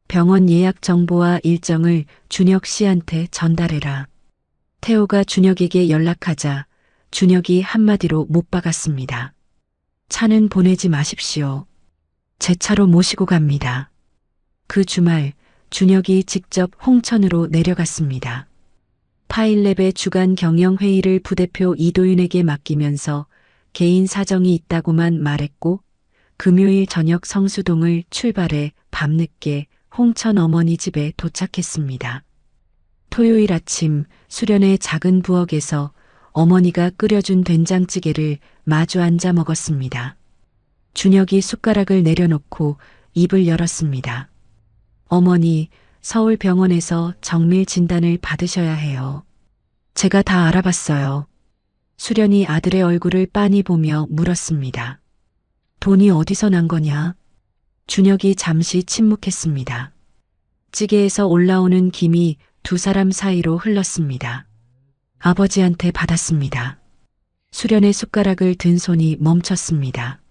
병원 예약 정보와 일정을 준혁 씨한테 전달해라. 태호가 준혁에게 연락하자 준혁이 한마디로 못 박았습니다. 차는 보내지 마십시오. 제 차로 모시고 갑니다. 그 주말 준혁이 직접 홍천으로 내려갔습니다. 파일랩의 주간 경영회의를 부대표 이도윤에게 맡기면서 개인 사정이 있다고만 말했고 금요일 저녁 성수동을 출발해 밤늦게 홍천 어머니 집에 도착했습니다. 토요일 아침 수련의 작은 부엌에서 어머니가 끓여준 된장찌개를 마주 앉아 먹었습니다. 준혁이 숟가락을 내려놓고 입을 열었습니다. 어머니, 서울병원에서 정밀 진단을 받으셔야 해요. 제가 다 알아봤어요. 수련이 아들의 얼굴을 빤히 보며 물었습니다. 돈이 어디서 난 거냐? 준혁이 잠시 침묵했습니다. 찌개에서 올라오는 김이 두 사람 사이로 흘렀습니다. 아버지한테 받았습니다. 수련의 숟가락을 든 손이 멈췄습니다.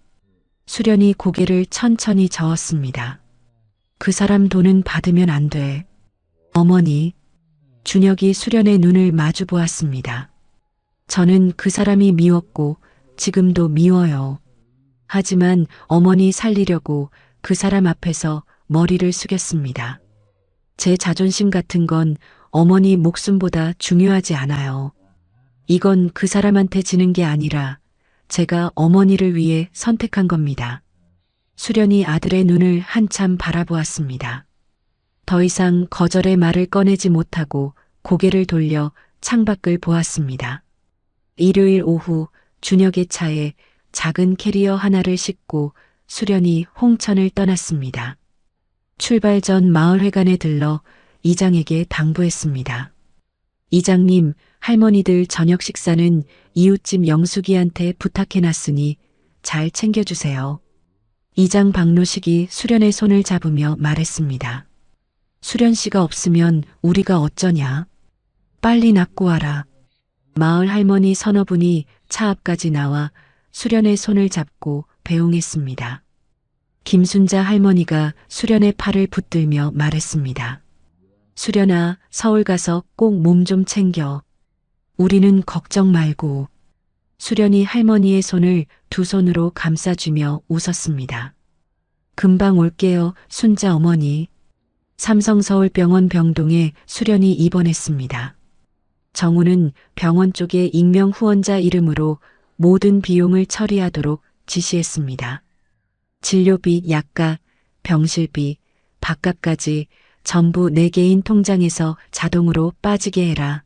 수련이 고개를 천천히 저었습니다. 그 사람 돈은 받으면 안 돼. 어머니. 준혁이 수련의 눈을 마주 보았습니다. 저는 그 사람이 미웠고 지금도 미워요. 하지만 어머니 살리려고 그 사람 앞에서 머리를 숙였습니다. 제 자존심 같은 건 어머니 목숨보다 중요하지 않아요. 이건 그 사람한테 지는 게 아니라 제가 어머니를 위해 선택한 겁니다. 수련이 아들의 눈을 한참 바라보았습니다. 더 이상 거절의 말을 꺼내지 못하고 고개를 돌려 창밖을 보았습니다. 일요일 오후 준혁의 차에 작은 캐리어 하나를 싣고 수련이 홍천을 떠났습니다. 출발 전 마을회관에 들러 이장에게 당부했습니다. 이장님, 할머니들 저녁 식사는 이웃집 영숙이한테 부탁해놨으니 잘 챙겨주세요. 이장 박노식이 수련의 손을 잡으며 말했습니다. 수련 씨가 없으면 우리가 어쩌냐? 빨리 낫고 와라. 마을 할머니 서너 분이 차 앞까지 나와 수련의 손을 잡고 배웅했습니다. 김순자 할머니가 수련의 팔을 붙들며 말했습니다. 수련아, 서울 가서 꼭 몸 좀 챙겨. 우리는 걱정 말고. 수련이 할머니의 손을 두 손으로 감싸주며 웃었습니다. 금방 올게요, 순자 어머니. 삼성서울병원 병동에 수련이 입원했습니다. 정우는 병원 쪽에 익명 후원자 이름으로 모든 비용을 처리하도록 지시했습니다. 진료비, 약가, 병실비, 밥값까지 전부 내 개인 통장에서 자동으로 빠지게 해라.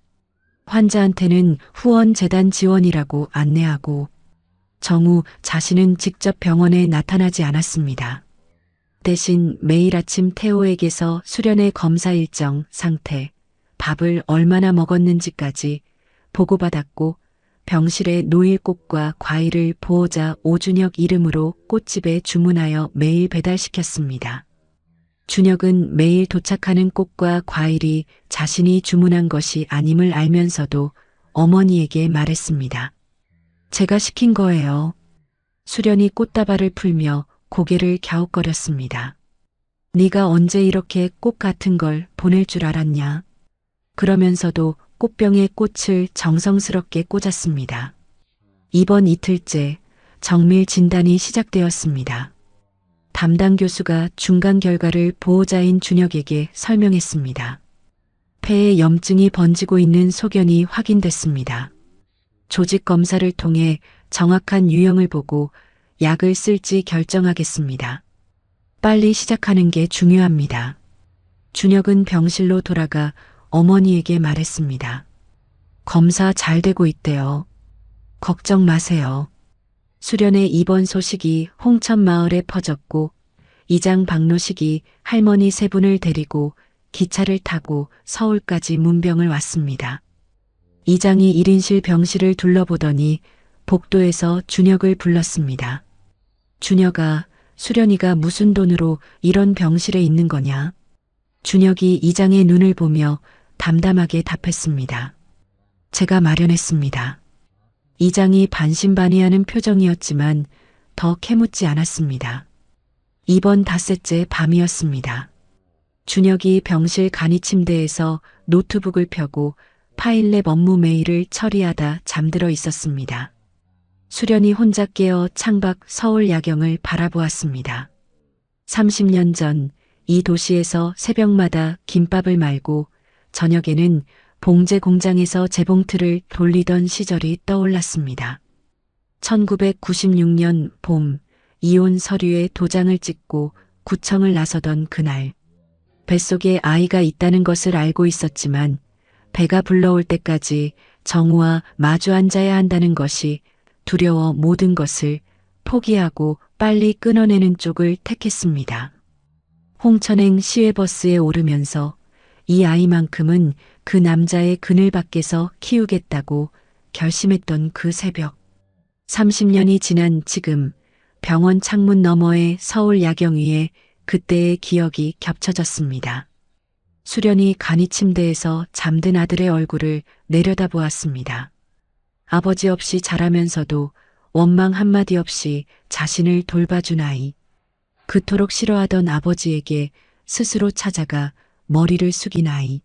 환자한테는 후원재단 지원이라고 안내하고. 정우 자신은 직접 병원에 나타나지 않았습니다. 대신 매일 아침 태호에게서 수련의 검사 일정, 상태, 밥을 얼마나 먹었는지까지 보고받았고 병실에 놓일 꽃과 과일을 보호자 오준혁 이름으로 꽃집에 주문하여 매일 배달시켰습니다. 준혁은 매일 도착하는 꽃과 과일이 자신이 주문한 것이 아님을 알면서도 어머니에게 말했습니다. 제가 시킨 거예요. 수련이 꽃다발을 풀며 고개를 갸웃거렸습니다. 네가 언제 이렇게 꽃 같은 걸 보낼 줄 알았냐? 그러면서도 꽃병에 꽃을 정성스럽게 꽂았습니다. 이번 이틀째 정밀 진단이 시작되었습니다. 담당 교수가 중간 결과를 보호자인 준혁에게 설명했습니다. 폐에 염증이 번지고 있는 소견이 확인됐습니다. 조직 검사를 통해 정확한 유형을 보고 약을 쓸지 결정하겠습니다. 빨리 시작하는 게 중요합니다. 준혁은 병실로 돌아가 어머니에게 말했습니다. 검사 잘 되고 있대요. 걱정 마세요. 수련의 입원 소식이 홍천 마을에 퍼졌고 이장 박노식이 할머니 세 분을 데리고 기차를 타고 서울까지 문병을 왔습니다. 이장이 1인실 병실을 둘러보더니 복도에서 준혁을 불렀습니다. 준혁아, 수련이가 무슨 돈으로 이런 병실에 있는 거냐? 준혁이 이장의 눈을 보며 담담하게 답했습니다. 제가 마련했습니다. 이장이 반신반의하는 표정이었지만 더 캐묻지 않았습니다. 이번 닷새째 밤이었습니다. 준혁이 병실 간이 침대에서 노트북을 펴고 파일랩 업무 메일을 처리하다 잠들어 있었습니다. 수련이 혼자 깨어 창밖 서울 야경을 바라보았습니다. 30년 전 이 도시에서 새벽마다 김밥을 말고 저녁에는 봉제 공장에서 재봉틀을 돌리던 시절이 떠올랐습니다. 1996년 봄 이혼 서류에 도장을 찍고 구청을 나서던 그날. 뱃속에 아이가 있다는 것을 알고 있었지만 배가 불러올 때까지 정우와 마주 앉아야 한다는 것이 두려워 모든 것을 포기하고 빨리 끊어내는 쪽을 택했습니다. 홍천행 시외버스에 오르면서 이 아이만큼은 그 남자의 그늘 밖에서 키우겠다고 결심했던 그 새벽. 30년이 지난 지금 병원 창문 너머의 서울 야경 위에 그때의 기억이 겹쳐졌습니다. 수련이 간이 침대에서 잠든 아들의 얼굴을 내려다보았습니다. 아버지 없이 자라면서도 원망 한마디 없이 자신을 돌봐준 아이. 그토록 싫어하던 아버지에게 스스로 찾아가 머리를 숙인 아이.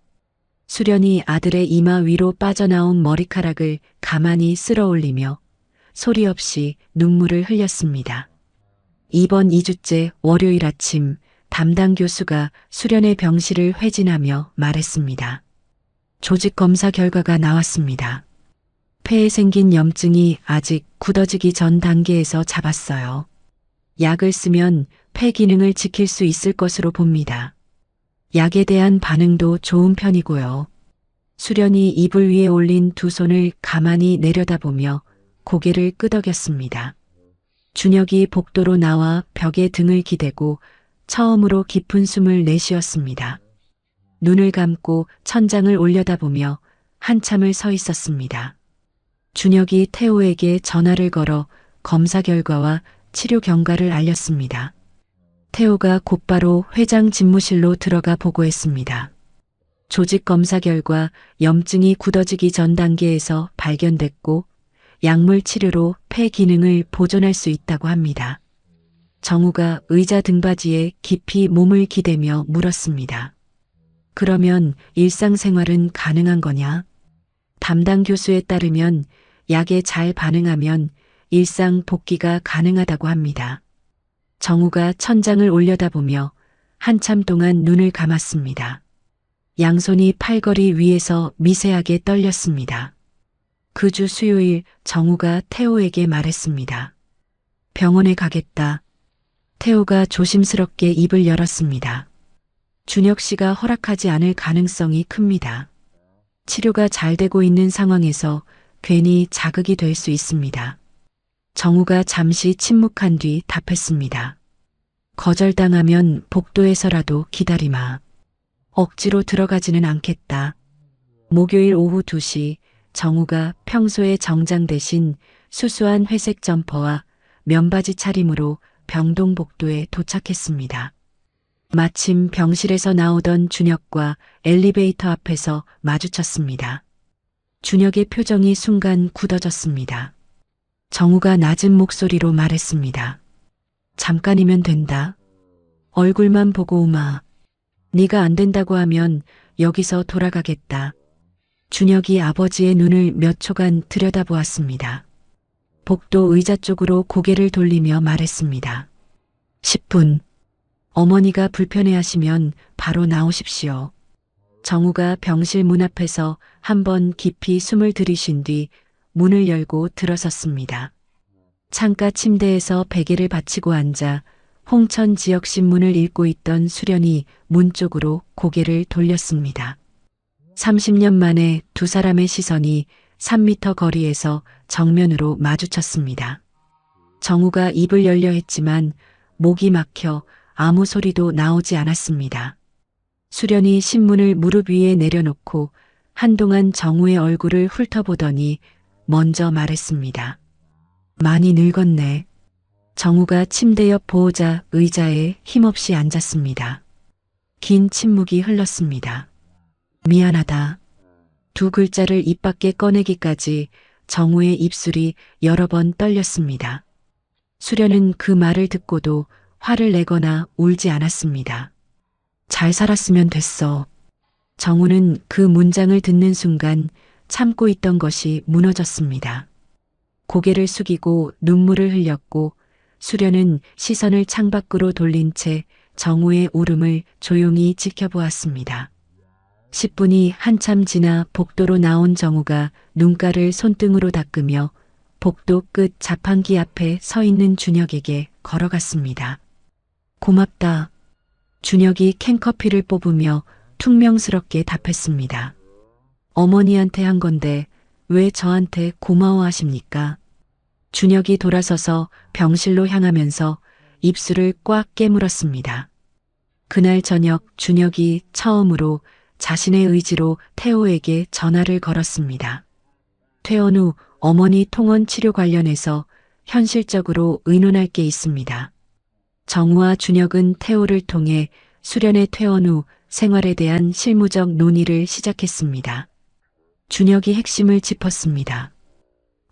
수련이 아들의 이마 위로 빠져나온 머리카락을 가만히 쓸어 올리며 소리 없이 눈물을 흘렸습니다. 이번 2주째 월요일 아침 담당 교수가 수련의 병실을 회진하며 말했습니다. 조직 검사 결과가 나왔습니다. 폐에 생긴 염증이 아직 굳어지기 전 단계에서 잡았어요. 약을 쓰면 폐 기능을 지킬 수 있을 것으로 봅니다. 약에 대한 반응도 좋은 편이고요. 수련이 이불 위에 올린 두 손을 가만히 내려다보며 고개를 끄덕였습니다. 준혁이 복도로 나와 벽에 등을 기대고 처음으로 깊은 숨을 내쉬었습니다. 눈을 감고 천장을 올려다보며 한참을 서 있었습니다. 준혁이 태호에게 전화를 걸어 검사 결과와 치료 경과를 알렸습니다. 태호가 곧바로 회장 집무실로 들어가 보고했습니다. 조직 검사 결과 염증이 굳어지기 전 단계에서 발견됐고 약물 치료로 폐 기능을 보존할 수 있다고 합니다. 정우가 의자 등받이에 깊이 몸을 기대며 물었습니다. 그러면 일상생활은 가능한 거냐? 담당 교수에 따르면 약에 잘 반응하면 일상 복귀가 가능하다고 합니다. 정우가 천장을 올려다보며 한참 동안 눈을 감았습니다. 양손이 팔걸이 위에서 미세하게 떨렸습니다. 그 주 수요일 정우가 태호에게 말했습니다. 병원에 가겠다. 태호가 조심스럽게 입을 열었습니다. 준혁 씨가 허락하지 않을 가능성이 큽니다. 치료가 잘 되고 있는 상황에서 괜히 자극이 될 수 있습니다. 정우가 잠시 침묵한 뒤 답했습니다. 거절당하면 복도에서라도 기다리마. 억지로 들어가지는 않겠다. 목요일 오후 2시 정우가 평소의 정장 대신 수수한 회색 점퍼와 면바지 차림으로 병동복도에 도착했습니다. 마침 병실에서 나오던 준혁과 엘리베이터 앞에서 마주쳤습니다. 준혁의 표정이 순간 굳어졌습니다. 정우가 낮은 목소리로 말했습니다. 잠깐이면 된다. 얼굴만 보고 오마. 네가 안 된다고 하면 여기서 돌아가겠다. 준혁이 아버지의 눈을 몇 초간 들여다보았습니다. 복도 의자 쪽으로 고개를 돌리며 말했습니다. 10분. 어머니가 불편해하시면 바로 나오십시오. 정우가 병실 문 앞에서 한번 깊이 숨을 들이쉰 뒤 문을 열고 들어섰습니다. 창가 침대에서 베개를 받치고 앉아 홍천 지역 신문을 읽고 있던 수련이 문 쪽으로 고개를 돌렸습니다. 30년 만에 두 사람의 시선이 3미터 거리에서 정면으로 마주쳤습니다. 정우가 입을 열려 했지만 목이 막혀 아무 소리도 나오지 않았습니다. 수련이 신문을 무릎 위에 내려놓고 한동안 정우의 얼굴을 훑어보더니 먼저 말했습니다. 많이 늙었네. 정우가 침대 옆 보호자 의자에 힘없이 앉았습니다. 긴 침묵이 흘렀습니다. 미안하다. 두 글자를 입 밖에 꺼내기까지 정우의 입술이 여러 번 떨렸습니다. 수련은 그 말을 듣고도 화를 내거나 울지 않았습니다. 잘 살았으면 됐어. 정우는 그 문장을 듣는 순간 참고 있던 것이 무너졌습니다. 고개를 숙이고 눈물을 흘렸고 수련은 시선을 창밖으로 돌린 채 정우의 울음을 조용히 지켜보았습니다. 10분이 한참 지나 복도로 나온 정우가 눈가를 손등으로 닦으며 복도 끝 자판기 앞에 서 있는 준혁에게 걸어갔습니다. 고맙다. 준혁이 캔커피를 뽑으며 퉁명스럽게 답했습니다. 어머니한테 한 건데 왜 저한테 고마워하십니까? 준혁이 돌아서서 병실로 향하면서 입술을 꽉 깨물었습니다. 그날 저녁 준혁이 처음으로 자신의 의지로 태호에게 전화를 걸었습니다. 퇴원 후 어머니 통원 치료 관련해서 현실적으로 의논할 게 있습니다. 정우와 준혁은 태호를 통해 수련의 퇴원 후 생활에 대한 실무적 논의를 시작했습니다. 준혁이 핵심을 짚었습니다.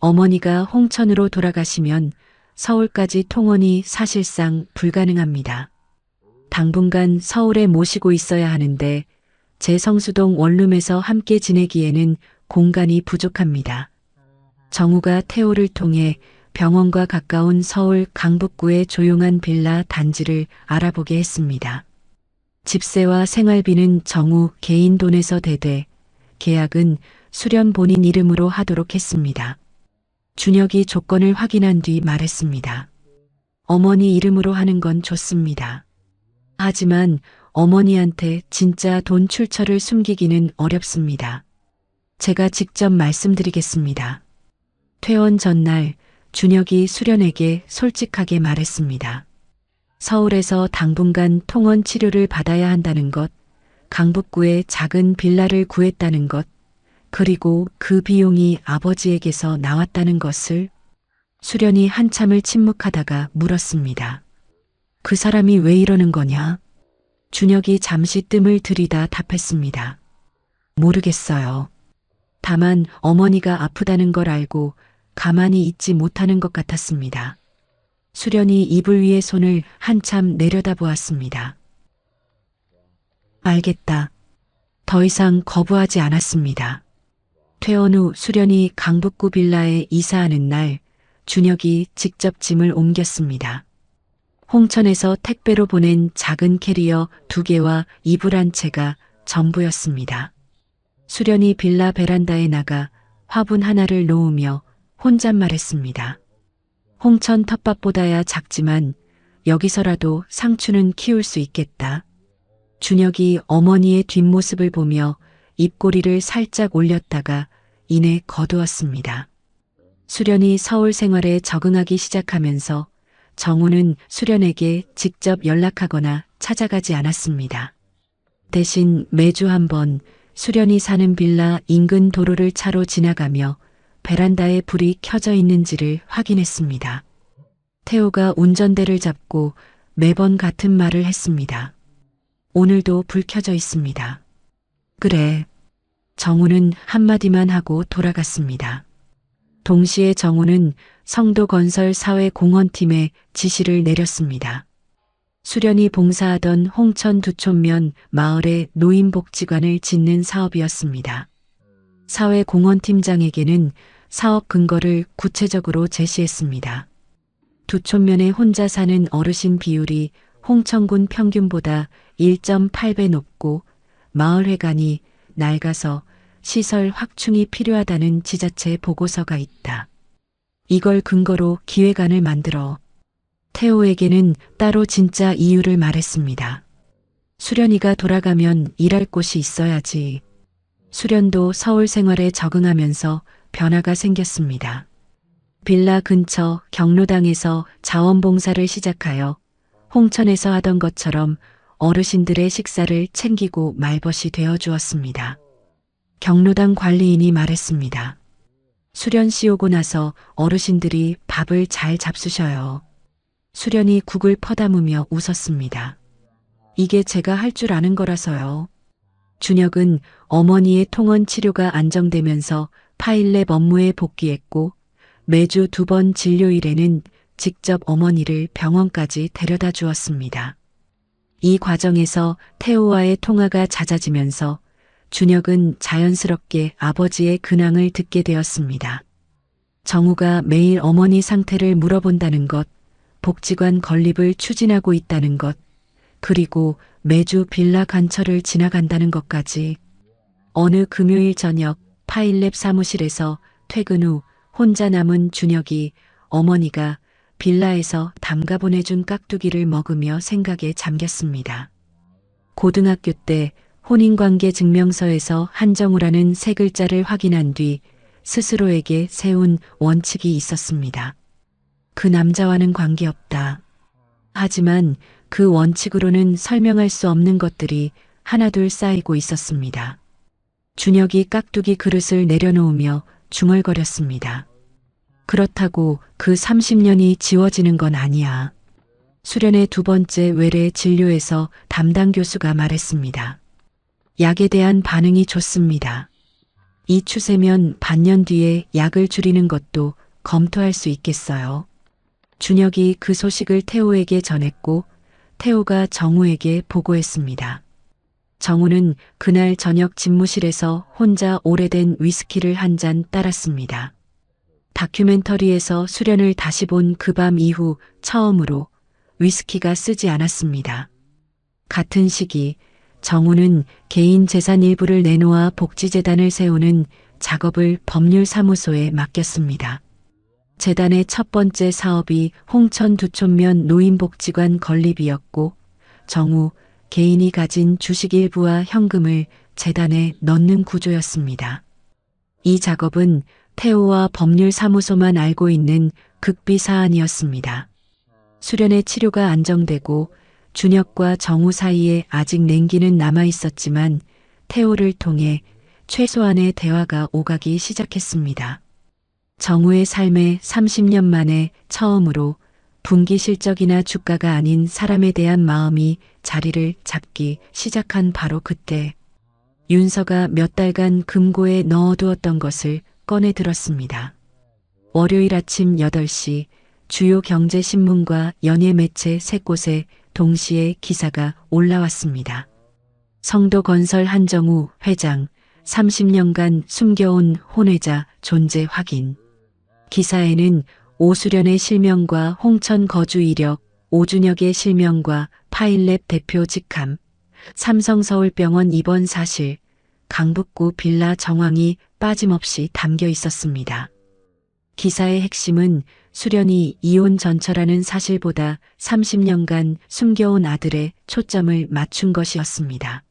어머니가 홍천으로 돌아가시면 서울까지 통원이 사실상 불가능합니다. 당분간 서울에 모시고 있어야 하는데 제성수동 원룸에서 함께 지내기에는 공간이 부족합니다. 정우가 태호를 통해 병원과 가까운 서울 강북구의 조용한 빌라 단지를 알아보게 했습니다. 집세와 생활비는 정우 개인 돈에서 대대, 계약은 수련 본인 이름으로 하도록 했습니다. 준혁이 조건을 확인한 뒤 말했습니다. 어머니 이름으로 하는 건 좋습니다. 하지만 어머니한테 진짜 돈 출처를 숨기기는 어렵습니다. 제가 직접 말씀드리겠습니다. 퇴원 전날 준혁이 수련에게 솔직하게 말했습니다. 서울에서 당분간 통원 치료를 받아야 한다는 것, 강북구에 작은 빌라를 구했다는 것, 그리고 그 비용이 아버지에게서 나왔다는 것을. 수련이 한참을 침묵하다가 물었습니다. 그 사람이 왜 이러는 거냐? 준혁이 잠시 뜸을 들이다 답했습니다. 모르겠어요. 다만 어머니가 아프다는 걸 알고 가만히 있지 못하는 것 같았습니다. 수련이 이불 위에 손을 한참 내려다보았습니다. 알겠다. 더 이상 거부하지 않았습니다. 퇴원 후 수련이 강북구 빌라에 이사하는 날 준혁이 직접 짐을 옮겼습니다. 홍천에서 택배로 보낸 작은 캐리어 2개와 이불 한 채가 전부였습니다. 수련이 빌라 베란다에 나가 화분 하나를 놓으며 혼잣말했습니다. 홍천 텃밭보다야 작지만 여기서라도 상추는 키울 수 있겠다. 준혁이 어머니의 뒷모습을 보며 입꼬리를 살짝 올렸다가 이내 거두었습니다. 수련이 서울 생활에 적응하기 시작하면서 정우는 수련에게 직접 연락하거나 찾아가지 않았습니다. 대신 매주 한 번 수련이 사는 빌라 인근 도로를 차로 지나가며 베란다에 불이 켜져 있는지를 확인했습니다. 태호가 운전대를 잡고 매번 같은 말을 했습니다. 오늘도 불 켜져 있습니다. 그래. 정우는 한마디만 하고 돌아갔습니다. 동시에 정우는 성도건설 사회공헌팀에 지시를 내렸습니다. 수련이 봉사하던 홍천 두촌면 마을에 노인복지관을 짓는 사업이었습니다. 사회공헌팀장에게는 사업 근거를 구체적으로 제시했습니다. 두촌면에 혼자 사는 어르신 비율이 홍천군 평균보다 1.8배 높고 마을회관이 낡아서 시설 확충이 필요하다는 지자체 보고서가 있다. 이걸 근거로 기획안을 만들어 태호에게는 따로 진짜 이유를 말했습니다. 수련이가 돌아가면 일할 곳이 있어야지. 수련도 서울 생활에 적응하면서 변화가 생겼습니다. 빌라 근처 경로당에서 자원봉사를 시작하여 홍천에서 하던 것처럼 어르신들의 식사를 챙기고 말벗이 되어 주었습니다. 경로당 관리인이 말했습니다. 수련 씨 오고 나서 어르신들이 밥을 잘 잡수셔요. 수련이 국을 퍼담으며 웃었습니다. 이게 제가 할 줄 아는 거라서요. 준혁은 어머니의 통원 치료가 안정되면서 파일랩 업무에 복귀했고 매주 2번 진료일에는 직접 어머니를 병원까지 데려다 주었습니다. 이 과정에서 태호와의 통화가 잦아지면서 준혁은 자연스럽게 아버지의 근황을 듣게 되었습니다. 정우가 매일 어머니 상태를 물어본다는 것, 복지관 건립을 추진하고 있다는 것, 그리고 매주 빌라 근처를 지나간다는 것까지. 어느 금요일 저녁 파일랩 사무실에서 퇴근 후 혼자 남은 준혁이 어머니가 빌라에서 담가 보내준 깍두기를 먹으며 생각에 잠겼습니다. 고등학교 때 혼인관계 증명서에서 한정우라는 3글자를 확인한 뒤 스스로에게 세운 원칙이 있었습니다. 그 남자와는 관계없다. 하지만 그 원칙으로는 설명할 수 없는 것들이 하나둘 쌓이고 있었습니다. 준혁이 깍두기 그릇을 내려놓으며 중얼거렸습니다. 그렇다고 그 30년이 지워지는 건 아니야. 수련의 2번째 외래 진료에서 담당 교수가 말했습니다. 약에 대한 반응이 좋습니다. 이 추세면 반년 뒤에 약을 줄이는 것도 검토할 수 있겠어요. 준혁이 그 소식을 태호에게 전했고 태호가 정우에게 보고했습니다. 정우는 그날 저녁 집무실에서 혼자 오래된 위스키를 한 잔 따랐습니다. 다큐멘터리에서 수련을 다시 본 그 밤 이후 처음으로 위스키가 쓰지 않았습니다. 같은 시기 정우는 개인 재산 일부를 내놓아 복지재단을 세우는 작업을 법률사무소에 맡겼습니다. 재단의 첫 번째 사업이 홍천 두촌면 노인복지관 건립이었고 정우 개인이 가진 주식 일부와 현금을 재단에 넣는 구조였습니다. 이 작업은 태호와 법률사무소만 알고 있는 극비 사안이었습니다. 수련의 치료가 안정되고 준혁과 정우 사이에 아직 냉기는 남아 있었지만 태호를 통해 최소한의 대화가 오가기 시작했습니다. 정우의 삶에 30년 만에 처음으로 분기 실적이나 주가가 아닌 사람에 대한 마음이 자리를 잡기 시작한 바로 그때 윤서가 몇 달간 금고에 넣어두었던 것을 꺼내 들었습니다. 월요일 아침 8시 주요 경제신문과 연예 매체 3곳에 동시에 기사가 올라왔습니다. 성도건설 한정우 회장 30년간 숨겨온 혼외자 존재 확인. 기사에는 오수련의 실명과 홍천 거주 이력, 오준혁의 실명과 파일랩 대표 직함, 삼성서울병원 입원 사실, 강북구 빌라 정황이 빠짐없이 담겨 있었습니다. 기사의 핵심은 수련이 이혼 전처라는 사실보다 30년간 숨겨온 아들에 초점을 맞춘 것이었습니다.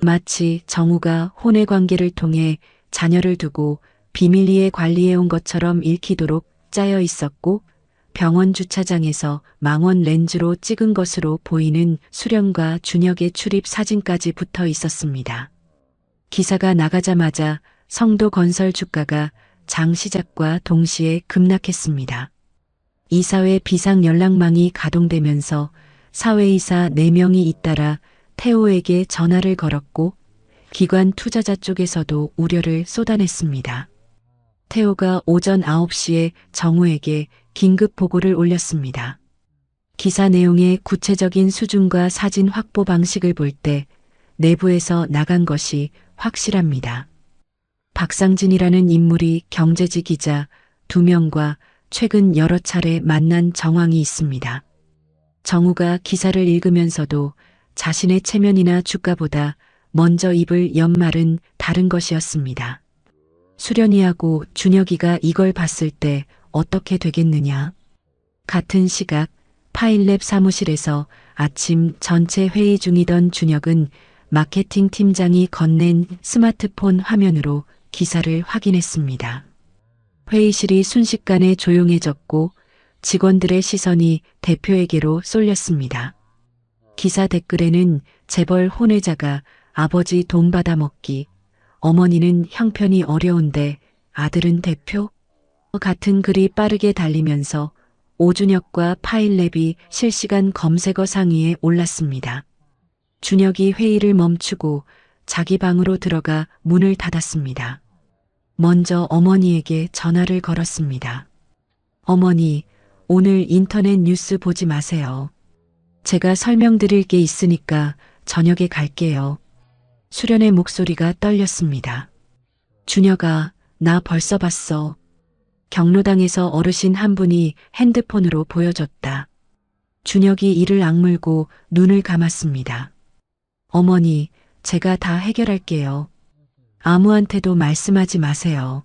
마치 정우가 혼외 관계를 통해 자녀를 두고 비밀리에 관리해온 것처럼 읽히도록 짜여 있었고 병원 주차장에서 망원 렌즈로 찍은 것으로 보이는 수련과 준혁의 출입 사진까지 붙어 있었습니다. 기사가 나가자마자 성도건설 주가가 장 시작과 동시에 급락했습니다. 이사회 비상연락망이 가동되면서 사회이사 4명이 잇따라 태호에게 전화를 걸었고 기관 투자자 쪽에서도 우려를 쏟아냈습니다. 태호가 오전 9시에 정우에게 긴급 보고를 올렸습니다. 기사 내용의 구체적인 수준과 사진 확보 방식을 볼 때 내부에서 나간 것이 확실합니다. 박상진이라는 인물이 경제지 기자 2명과 최근 여러 차례 만난 정황이 있습니다. 정우가 기사를 읽으면서도 자신의 체면이나 주가보다 먼저 입을 연 말은 다른 것이었습니다. 수련이하고 준혁이가 이걸 봤을 때 어떻게 되겠느냐. 같은 시각 파일랩 사무실에서 아침 전체 회의 중이던 준혁은 마케팅 팀장이 건넨 스마트폰 화면으로 기사를 확인했습니다. 회의실이 순식간에 조용해졌고 직원들의 시선이 대표에게로 쏠렸습니다. 기사 댓글에는 재벌 혼외자가 아버지 돈 받아먹기, 어머니는 형편이 어려운데 아들은 대표? 같은 글이 빠르게 달리면서 오준혁과 파일랩이 실시간 검색어 상위에 올랐습니다. 준혁이 회의를 멈추고 자기 방으로 들어가 문을 닫았습니다. 먼저 어머니에게 전화를 걸었습니다. 어머니, 오늘 인터넷 뉴스 보지 마세요. 제가 설명드릴 게 있으니까 저녁에 갈게요. 수련의 목소리가 떨렸습니다. 준혁아, 나 벌써 봤어. 경로당에서 어르신 한 분이 핸드폰으로 보여줬다. 준혁이 이를 악물고 눈을 감았습니다. 어머니, 제가 다 해결할게요. 아무한테도 말씀하지 마세요.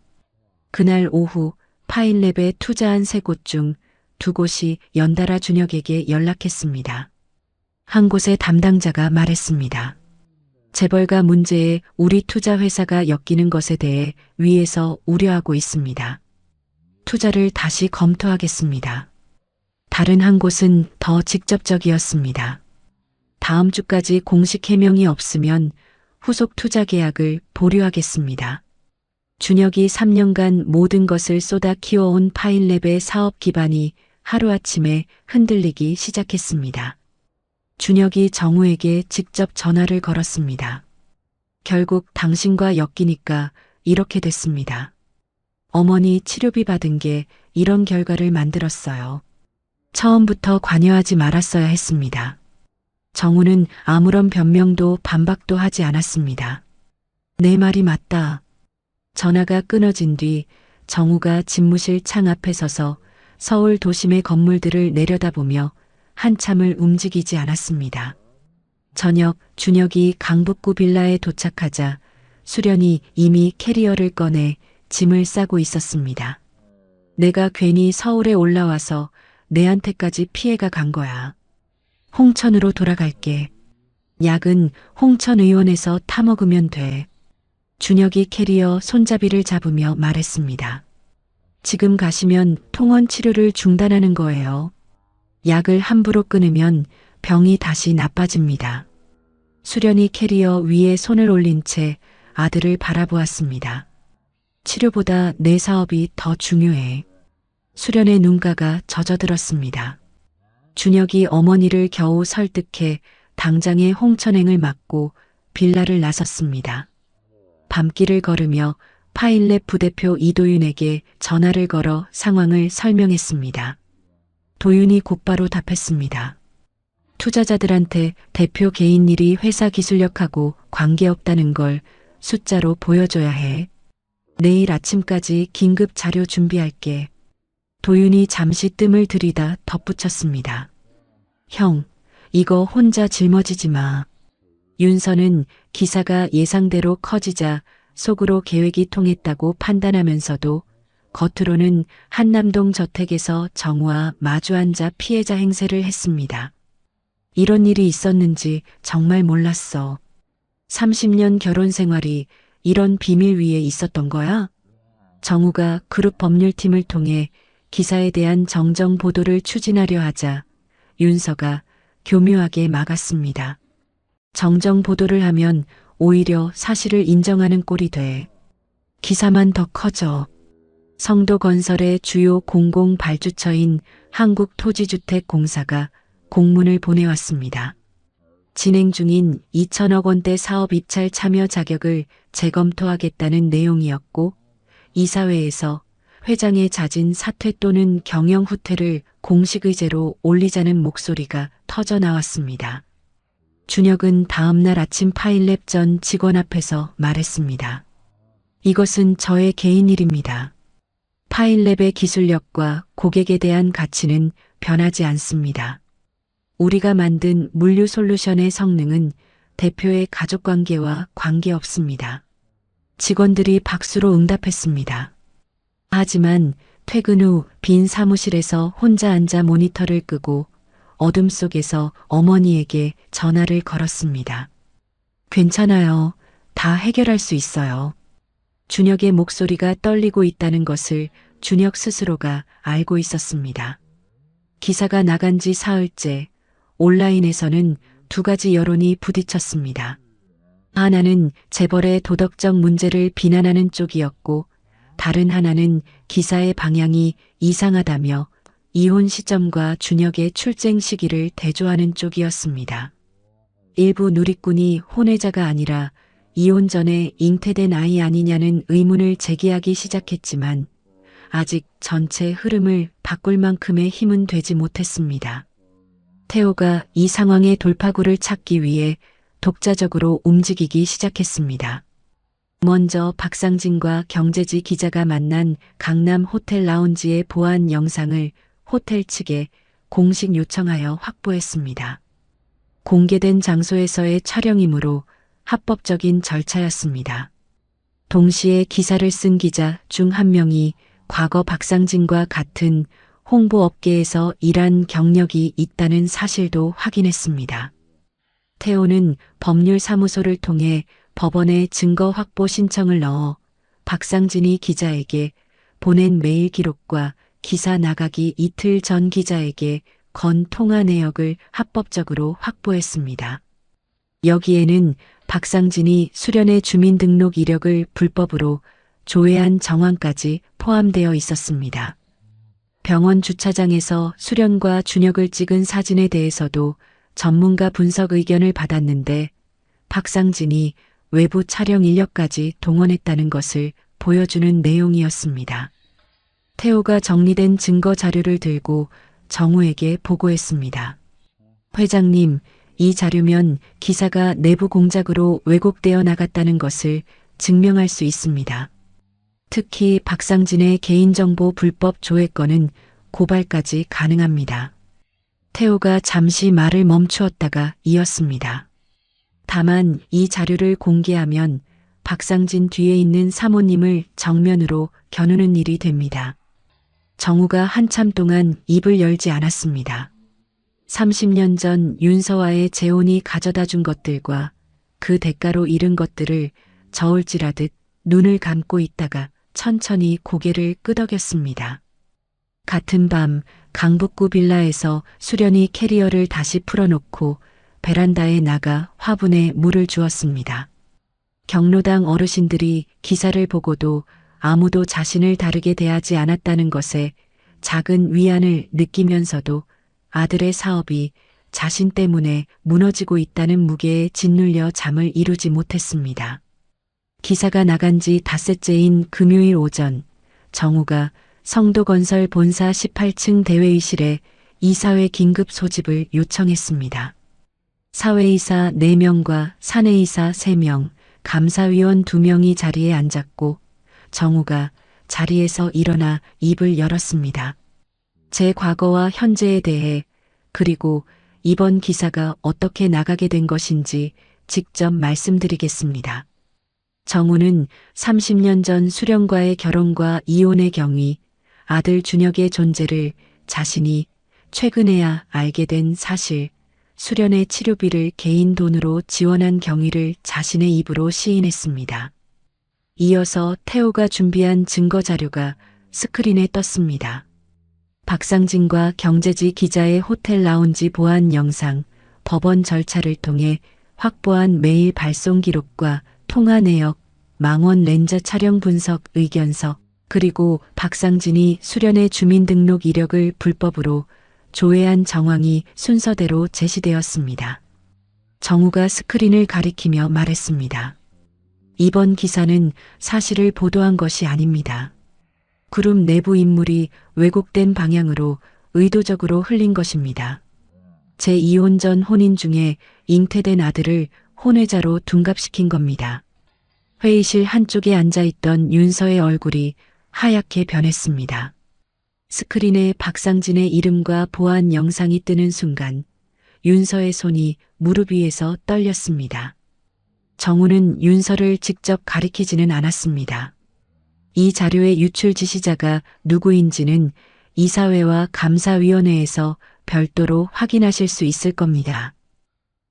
그날 오후 파일랩에 투자한 3곳 중 2곳이 연달아 준혁에게 연락했습니다. 한 곳의 담당자가 말했습니다. 재벌가 문제에 우리 투자회사가 엮이는 것에 대해 위에서 우려하고 있습니다. 투자를 다시 검토하겠습니다. 다른 한 곳은 더 직접적이었습니다. 다음 주까지 공식 해명이 없으면 후속 투자 계약을 보류하겠습니다. 준혁이 3년간 모든 것을 쏟아 키워온 파일랩의 사업 기반이 하루아침에 흔들리기 시작했습니다. 준혁이 정우에게 직접 전화를 걸었습니다. 결국 당신과 엮이니까 이렇게 됐습니다. 어머니 치료비 받은 게 이런 결과를 만들었어요. 처음부터 관여하지 말았어야 했습니다. 정우는 아무런 변명도 반박도 하지 않았습니다. 내 말이 맞다. 전화가 끊어진 뒤 정우가 집무실 창 앞에 서서 서울 도심의 건물들을 내려다보며 한참을 움직이지 않았습니다. 저녁 준혁이 강북구 빌라에 도착하자 수련이 이미 캐리어를 꺼내 짐을 싸고 있었습니다. 내가 괜히 서울에 올라와서 내한테까지 피해가 간 거야. 홍천으로 돌아갈게. 약은 홍천의원에서 타먹으면 돼. 준혁이 캐리어 손잡이를 잡으며 말했습니다. 지금 가시면 통원 치료를 중단하는 거예요. 약을 함부로 끊으면 병이 다시 나빠집니다. 수련이 캐리어 위에 손을 올린 채 아들을 바라보았습니다. 치료보다 내 사업이 더 중요해. 수련의 눈가가 젖어들었습니다. 준혁이 어머니를 겨우 설득해 당장의 홍천행을 막고 빌라를 나섰습니다. 밤길을 걸으며 파일랩 부대표 이도윤에게 전화를 걸어 상황을 설명했습니다. 도윤이 곧바로 답했습니다. 투자자들한테 대표 개인 일이 회사 기술력하고 관계없다는 걸 숫자로 보여줘야 해. 내일 아침까지 긴급 자료 준비할게. 도윤이 잠시 뜸을 들이다 덧붙였습니다. 형, 이거 혼자 짊어지지 마. 윤서는 기사가 예상대로 커지자 속으로 계획이 통했다고 판단하면서도 겉으로는 한남동 저택에서 정우와 마주 앉아 피해자 행세를 했습니다. 이런 일이 있었는지 정말 몰랐어. 30년 결혼 생활이 이런 비밀 위에 있었던 거야? 정우가 그룹 법률팀을 통해 기사에 대한 정정 보도를 추진하려 하자 윤서가 교묘하게 막았습니다. 정정 보도를 하면 오히려 사실을 인정하는 꼴이 돼. 기사만 더 커져. 성도건설의 주요 공공 발주처인 한국토지주택공사가 공문을 보내왔습니다. 진행 중인 2천억 원대 사업 입찰 참여 자격을 재검토하겠다는 내용이었고 이사회에서 회장의 잦은 사퇴 또는 경영 후퇴를 공식 의제로 올리자는 목소리가 터져 나왔습니다. 준혁은 다음날 아침 파일랩 전 직원 앞에서 말했습니다. 이것은 저의 개인 일입니다. 파일랩의 기술력과 고객에 대한 가치는 변하지 않습니다. 우리가 만든 물류 솔루션의 성능은 대표의 가족관계와 관계없습니다. 직원들이 박수로 응답했습니다. 하지만 퇴근 후 빈 사무실에서 혼자 앉아 모니터를 끄고 어둠 속에서 어머니에게 전화를 걸었습니다. 괜찮아요. 다 해결할 수 있어요. 준혁의 목소리가 떨리고 있다는 것을 준혁 스스로가 알고 있었습니다. 기사가 나간 지 사흘째 온라인에서는 두 가지 여론이 부딪혔습니다. 하나는 재벌의 도덕적 문제를 비난하는 쪽이었고 다른 하나는 기사의 방향이 이상하다며 이혼 시점과 준혁의 출생 시기를 대조하는 쪽이었습니다. 일부 누리꾼이 혼외자가 아니라 이혼 전에 잉태된 아이 아니냐는 의문을 제기하기 시작했지만 아직 전체 흐름을 바꿀 만큼의 힘은 되지 못했습니다. 태호가 이 상황의 돌파구를 찾기 위해 독자적으로 움직이기 시작했습니다. 먼저 박상진과 경제지 기자가 만난 강남 호텔 라운지의 보안 영상을 호텔 측에 공식 요청하여 확보했습니다. 공개된 장소에서의 촬영이므로 합법적인 절차였습니다. 동시에 기사를 쓴 기자 중 한 명이 과거 박상진과 같은 홍보업계에서 일한 경력이 있다는 사실도 확인했습니다. 태호는 법률사무소를 통해 법원에 증거 확보 신청을 넣어 박상진이 기자에게 보낸 메일 기록과 기사 나가기 이틀 전 기자에게 건 통화 내역을 합법적으로 확보했습니다. 여기에는 박상진이 수련의 주민등록 이력을 불법으로 조회한 정황까지 포함되어 있었습니다. 병원 주차장에서 수련과 준혁을 찍은 사진에 대해서도 전문가 분석 의견을 받았는데 박상진이 외부 촬영 인력까지 동원했다는 것을 보여주는 내용이었습니다. 태호가 정리된 증거 자료를 들고 정우에게 보고했습니다. 회장님, 이 자료면 기사가 내부 공작으로 왜곡되어 나갔다는 것을 증명할 수 있습니다. 특히 박상진의 개인정보 불법 조회 건은 고발까지 가능합니다. 태호가 잠시 말을 멈추었다가 이었습니다. 다만 이 자료를 공개하면 박상진 뒤에 있는 사모님을 정면으로 겨누는 일이 됩니다. 정우가 한참 동안 입을 열지 않았습니다. 30년 전 윤서와의 재혼이 가져다 준 것들과 그 대가로 잃은 것들을 저울질하듯 눈을 감고 있다가 천천히 고개를 끄덕였습니다. 같은 밤 강북구 빌라에서 수련이 캐리어를 다시 풀어놓고 베란다에 나가 화분에 물을 주었습니다. 경로당 어르신들이 기사를 보고도 아무도 자신을 다르게 대하지 않았다는 것에 작은 위안을 느끼면서도 아들의 사업이 자신 때문에 무너지고 있다는 무게에 짓눌려 잠을 이루지 못했습니다. 기사가 나간 지 닷새째인 금요일 오전, 정우가 성도건설 본사 18층 대회의실에 이사회 긴급 소집을 요청했습니다. 사회이사 4명과 사내이사 3명, 감사위원 2명이 자리에 앉았고 정우가 자리에서 일어나 입을 열었습니다. 제 과거와 현재에 대해 그리고 이번 기사가 어떻게 나가게 된 것인지 직접 말씀드리겠습니다. 정우는 30년 전 수련과의 결혼과 이혼의 경위, 아들 준혁의 존재를 자신이 최근에야 알게 된 사실, 수련의 치료비를 개인 돈으로 지원한 경위를 자신의 입으로 시인했습니다. 이어서 태호가 준비한 증거 자료가 스크린에 떴습니다. 박상진과 경제지 기자의 호텔 라운지 보안 영상, 법원 절차를 통해 확보한 메일 발송 기록과 통화 내역, 망원 렌즈 촬영 분석 의견서, 그리고 박상진이 수련의 주민등록 이력을 불법으로 조회한 정황이 순서대로 제시되었습니다. 정우가 스크린을 가리키며 말했습니다. 이번 기사는 사실을 보도한 것이 아닙니다. 그룹 내부 인물이 왜곡된 방향으로 의도적으로 흘린 것입니다. 제 이혼 전 혼인 중에 잉태된 아들을 혼외자로 둔갑시킨 겁니다. 회의실 한쪽에 앉아있던 윤서의 얼굴이 하얗게 변했습니다. 스크린에 박상진의 이름과 보안 영상이 뜨는 순간 윤서의 손이 무릎 위에서 떨렸습니다. 정우는 윤서를 직접 가리키지는 않았습니다. 이 자료의 유출 지시자가 누구인지는 이사회와 감사위원회에서 별도로 확인하실 수 있을 겁니다.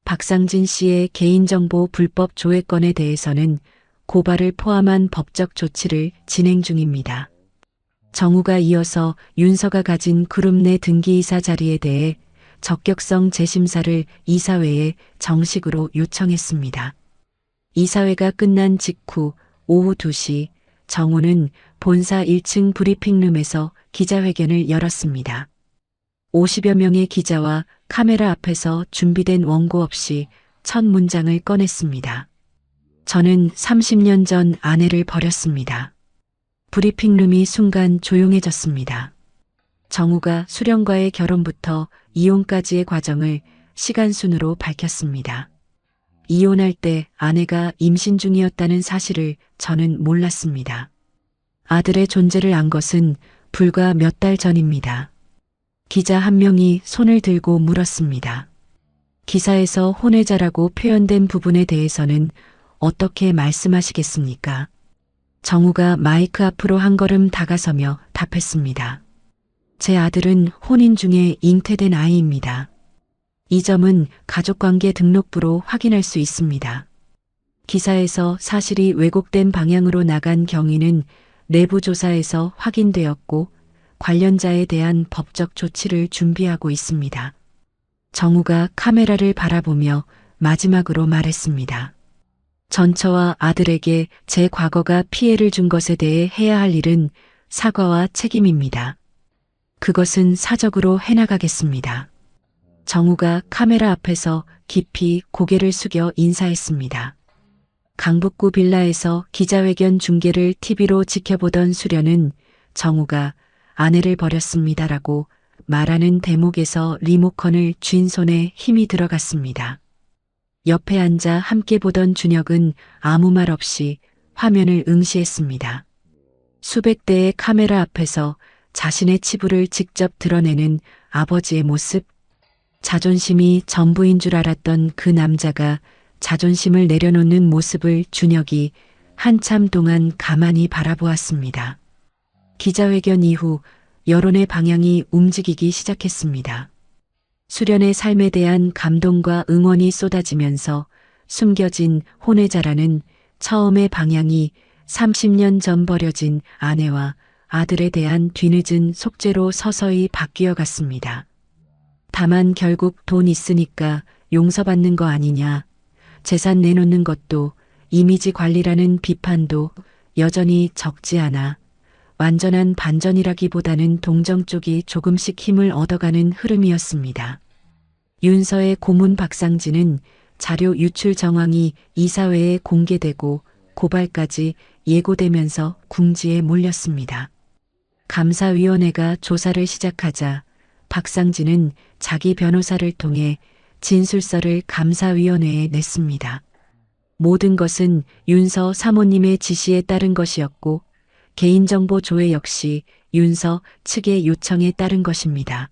박상진 씨의 개인정보 불법 조회건에 대해서는 고발을 포함한 법적 조치를 진행 중입니다. 정우가 이어서 윤서가 가진 그룹 내 등기이사 자리에 대해 적격성 재심사를 이사회에 정식으로 요청했습니다. 이사회가 끝난 직후 오후 2시 정우는 본사 1층 브리핑룸에서 기자회견을 열었습니다. 50여 명의 기자와 카메라 앞에서 준비된 원고 없이 첫 문장을 꺼냈습니다. 저는 30년 전 아내를 버렸습니다. 브리핑룸이 순간 조용해졌습니다. 정우가 수련과의 결혼부터 이혼까지의 과정을 시간순으로 밝혔습니다. 이혼할 때 아내가 임신 중이었다는 사실을 저는 몰랐습니다. 아들의 존재를 안 것은 불과 몇 달 전입니다. 기자 한 명이 손을 들고 물었습니다. 기사에서 혼외자라고 표현된 부분에 대해서는 어떻게 말씀하시겠습니까? 정우가 마이크 앞으로 한 걸음 다가서며 답했습니다. 제 아들은 혼인 중에 잉태된 아이입니다. 이 점은 가족관계 등록부로 확인할 수 있습니다. 기사에서 사실이 왜곡된 방향으로 나간 경위는 내부 조사에서 확인되었고 관련자에 대한 법적 조치를 준비하고 있습니다. 정우가 카메라를 바라보며 마지막으로 말했습니다. 전처와 아들에게 제 과거가 피해를 준 것에 대해 해야 할 일은 사과와 책임입니다. 그것은 사적으로 해나가겠습니다. 정우가 카메라 앞에서 깊이 고개를 숙여 인사했습니다. 강북구 빌라에서 기자회견 중계를 TV로 지켜보던 수련은 정우가 아내를 버렸습니다라고 말하는 대목에서 리모컨을 쥔 손에 힘이 들어갔습니다. 옆에 앉아 함께 보던 준혁은 아무 말 없이 화면을 응시했습니다. 수백 대의 카메라 앞에서 자신의 치부를 직접 드러내는 아버지의 모습. 자존심이 전부인 줄 알았던 그 남자가 자존심을 내려놓는 모습을 준혁이 한참 동안 가만히 바라보았습니다. 기자회견 이후 여론의 방향이 움직이기 시작했습니다. 수련의 삶에 대한 감동과 응원이 쏟아지면서 숨겨진 혼외자라는 처음의 방향이 30년 전 버려진 아내와 아들에 대한 뒤늦은 속죄로 서서히 바뀌어 갔습니다. 다만 결국 돈 있으니까 용서받는 거 아니냐, 재산 내놓는 것도 이미지 관리라는 비판도 여전히 적지 않아 완전한 반전이라기보다는 동정 쪽이 조금씩 힘을 얻어가는 흐름이었습니다. 윤서의 고문 박상진은 자료 유출 정황이 이사회에 공개되고 고발까지 예고되면서 궁지에 몰렸습니다. 감사위원회가 조사를 시작하자 박상진은 자기 변호사를 통해 진술서를 감사위원회에 냈습니다. 모든 것은 윤서 사모님의 지시에 따른 것이었고 개인정보 조회 역시 윤서 측의 요청에 따른 것입니다.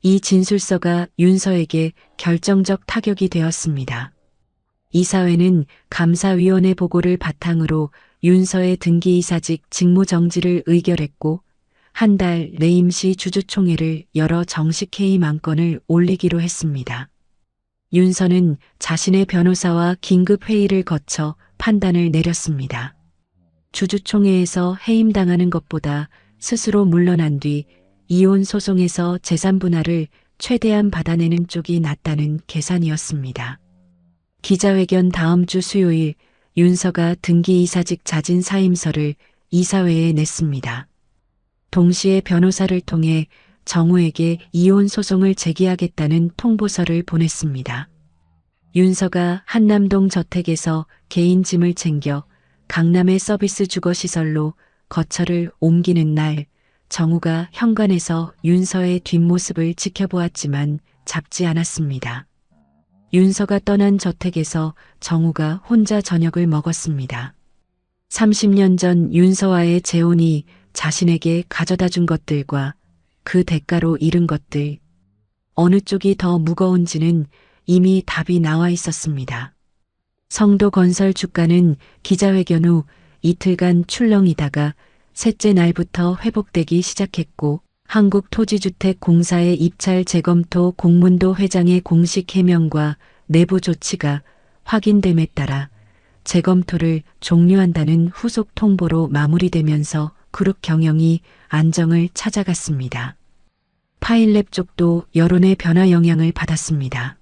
이 진술서가 윤서에게 결정적 타격이 되었습니다. 이사회는 감사위원회 보고를 바탕으로 윤서의 등기이사직 직무정지를 의결했고 한 달 내 임시 주주총회를 열어 정식 해임 안건을 올리기로 했습니다. 윤서는 자신의 변호사와 긴급 회의를 거쳐 판단을 내렸습니다. 주주총회에서 해임당하는 것보다 스스로 물러난 뒤 이혼 소송에서 재산 분할을 최대한 받아내는 쪽이 낫다는 계산이었습니다. 기자회견 다음 주 수요일 윤서가 등기이사직 자진 사임서를 이사회에 냈습니다. 동시에 변호사를 통해 정우에게 이혼 소송을 제기하겠다는 통보서를 보냈습니다. 윤서가 한남동 저택에서 개인 짐을 챙겨 강남의 서비스 주거시설로 거처를 옮기는 날 정우가 현관에서 윤서의 뒷모습을 지켜보았지만 잡지 않았습니다. 윤서가 떠난 저택에서 정우가 혼자 저녁을 먹었습니다. 30년 전 윤서와의 재혼이 자신에게 가져다 준 것들과 그 대가로 잃은 것들, 어느 쪽이 더 무거운지는 이미 답이 나와 있었습니다. 성도건설 주가는 기자회견 후 이틀간 출렁이다가 셋째 날부터 회복되기 시작했고 한국토지주택공사의 입찰 재검토 공문도 회장의 공식 해명과 내부 조치가 확인됨에 따라 재검토를 종료한다는 후속 통보로 마무리되면서 그룹 경영이 안정을 찾아갔습니다. 파일랩 쪽도 여론의 변화 영향을 받았습니다.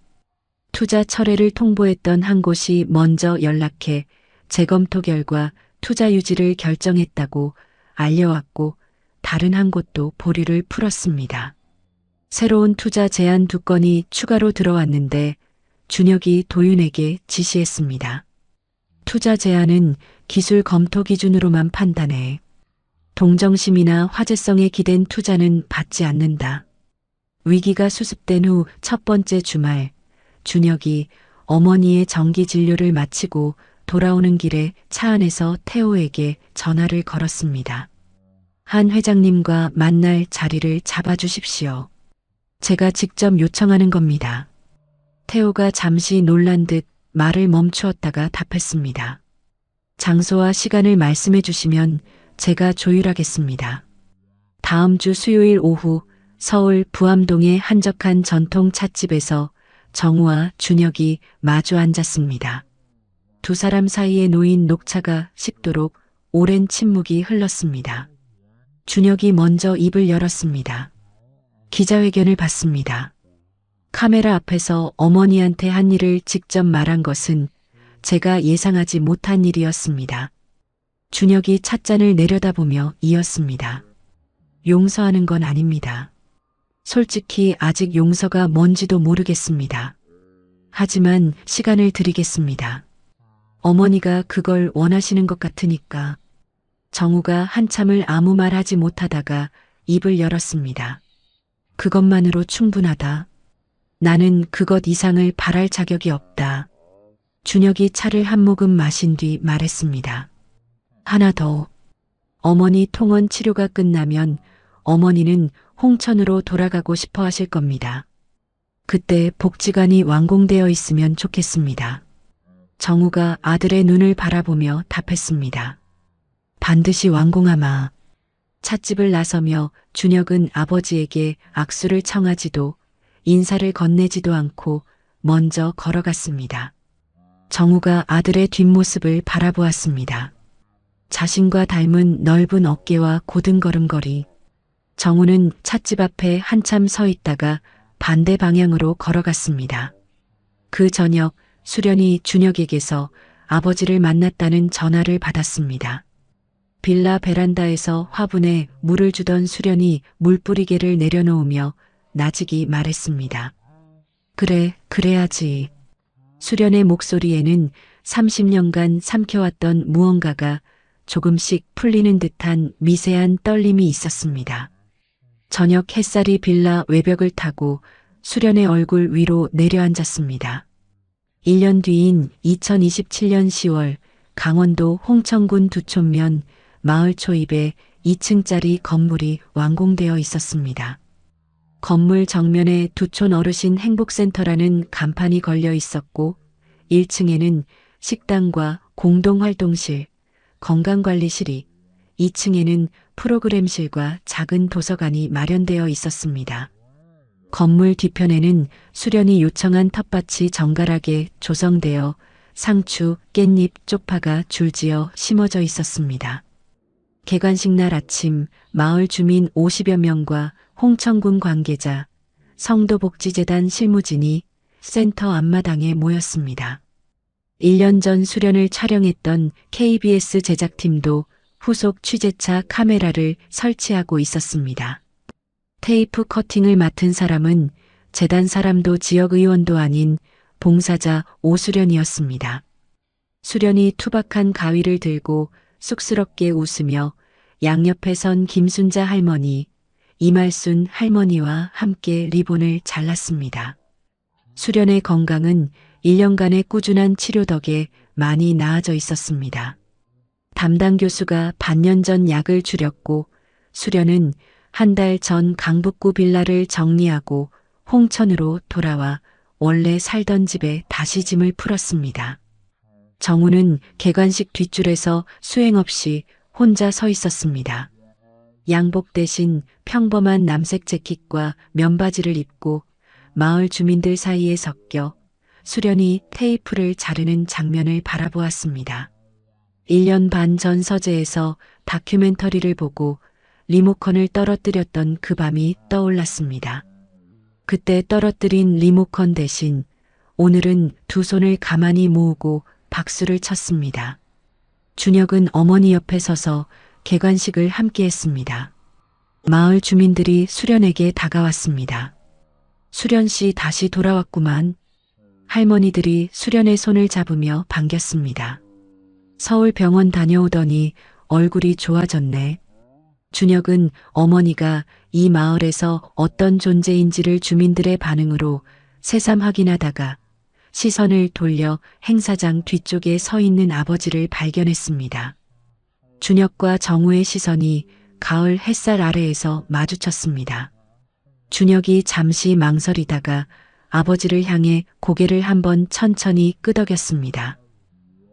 투자 철회를 통보했던 한 곳이 먼저 연락해 재검토 결과 투자 유지를 결정했다고 알려왔고 다른 한 곳도 보류를 풀었습니다. 새로운 투자 제안 2건이 추가로 들어왔는데 준혁이 도윤에게 지시했습니다. 투자 제안은 기술 검토 기준으로만 판단해. 동정심이나 화제성에 기댄 투자는 받지 않는다. 위기가 수습된 후 첫 번째 주말, 준혁이 어머니의 정기 진료를 마치고 돌아오는 길에 차 안에서 태호에게 전화를 걸었습니다. 한 회장님과 만날 자리를 잡아주십시오. 제가 직접 요청하는 겁니다. 태호가 잠시 놀란 듯 말을 멈추었다가 답했습니다. 장소와 시간을 말씀해 주시면 제가 조율하겠습니다. 다음 주 수요일 오후 서울 부암동의 한적한 전통 찻집에서 정우와 준혁이 마주 앉았습니다. 두 사람 사이에 놓인 녹차가 식도록 오랜 침묵이 흘렀습니다. 준혁이 먼저 입을 열었습니다. 기자회견을 받습니다. 카메라 앞에서 어머니한테 한 일을 직접 말한 것은 제가 예상하지 못한 일이었습니다. 준혁이 찻잔을 내려다보며 이었습니다. 용서하는 건 아닙니다. 솔직히 아직 용서가 뭔지도 모르겠습니다. 하지만 시간을 드리겠습니다. 어머니가 그걸 원하시는 것 같으니까. 정우가 한참을 아무 말 하지 못하다가 입을 열었습니다. 그것만으로 충분하다. 나는 그것 이상을 바랄 자격이 없다. 준혁이 차를 한 모금 마신 뒤 말했습니다. 하나 더. 어머니 통원 치료가 끝나면 어머니는 홍천으로 돌아가고 싶어 하실 겁니다. 그때 복지관이 완공되어 있으면 좋겠습니다. 정우가 아들의 눈을 바라보며 답했습니다. 반드시 완공하마. 찻집을 나서며 준혁은 아버지에게 악수를 청하지도 인사를 건네지도 않고 먼저 걸어갔습니다. 정우가 아들의 뒷모습을 바라보았습니다. 자신과 닮은 넓은 어깨와 고든 걸음걸이. 정우는 찻집 앞에 한참 서 있다가 반대 방향으로 걸어갔습니다. 그 저녁 수련이 준혁에게서 아버지를 만났다는 전화를 받았습니다. 빌라 베란다에서 화분에 물을 주던 수련이 물뿌리개를 내려놓으며 나직이 말했습니다. 그래, 그래야지. 수련의 목소리에는 30년간 삼켜왔던 무언가가 조금씩 풀리는 듯한 미세한 떨림이 있었습니다. 저녁 햇살이 빌라 외벽을 타고 수련의 얼굴 위로 내려앉았습니다. 1년 뒤인 2027년 10월 강원도 홍천군 두촌면 마을 초입에 2층짜리 건물이 완공되어 있었습니다. 건물 정면에 두촌 어르신 행복센터라는 간판이 걸려 있었고 1층에는 식당과 공동활동실, 건강관리실이, 2층에는 프로그램실과 작은 도서관이 마련되어 있었습니다. 건물 뒤편에는 수련이 요청한 텃밭이 정갈하게 조성되어 상추, 깻잎, 쪽파가 줄지어 심어져 있었습니다. 개관식 날 아침 마을 주민 50여 명과 홍천군 관계자, 성도복지재단 실무진이 센터 앞마당에 모였습니다. 1년 전 수련을 촬영했던 KBS 제작팀도 후속 취재차 카메라를 설치하고 있었습니다. 테이프 커팅을 맡은 사람은 재단 사람도 지역의원도 아닌 봉사자 오수련이었습니다. 수련이 투박한 가위를 들고 쑥스럽게 웃으며 양옆에 선 김순자 할머니, 이말순 할머니와 함께 리본을 잘랐습니다. 수련의 건강은 1년간의 꾸준한 치료 덕에 많이 나아져 있었습니다. 담당 교수가 반년 전 약을 줄였고 수련은 한 달 전 강북구 빌라를 정리하고 홍천으로 돌아와 원래 살던 집에 다시 짐을 풀었습니다. 정우는 개관식 뒷줄에서 수행 없이 혼자 서 있었습니다. 양복 대신 평범한 남색 재킷과 면바지를 입고 마을 주민들 사이에 섞여 수련이 테이프를 자르는 장면을 바라보았습니다. 1년 반 전 서재에서 다큐멘터리를 보고 리모컨을 떨어뜨렸던 그 밤이 떠올랐습니다. 그때 떨어뜨린 리모컨 대신 오늘은 두 손을 가만히 모으고 박수를 쳤습니다. 준혁은 어머니 옆에 서서 개관식을 함께 했습니다. 마을 주민들이 수련에게 다가왔습니다. 수련 씨 다시 돌아왔구만. 할머니들이 수련의 손을 잡으며 반겼습니다. 서울 병원 다녀오더니 얼굴이 좋아졌네. 준혁은 어머니가 이 마을에서 어떤 존재인지를 주민들의 반응으로 새삼 확인하다가 시선을 돌려 행사장 뒤쪽에 서 있는 아버지를 발견했습니다. 준혁과 정우의 시선이 가을 햇살 아래에서 마주쳤습니다. 준혁이 잠시 망설이다가 아버지를 향해 고개를 한번 천천히 끄덕였습니다.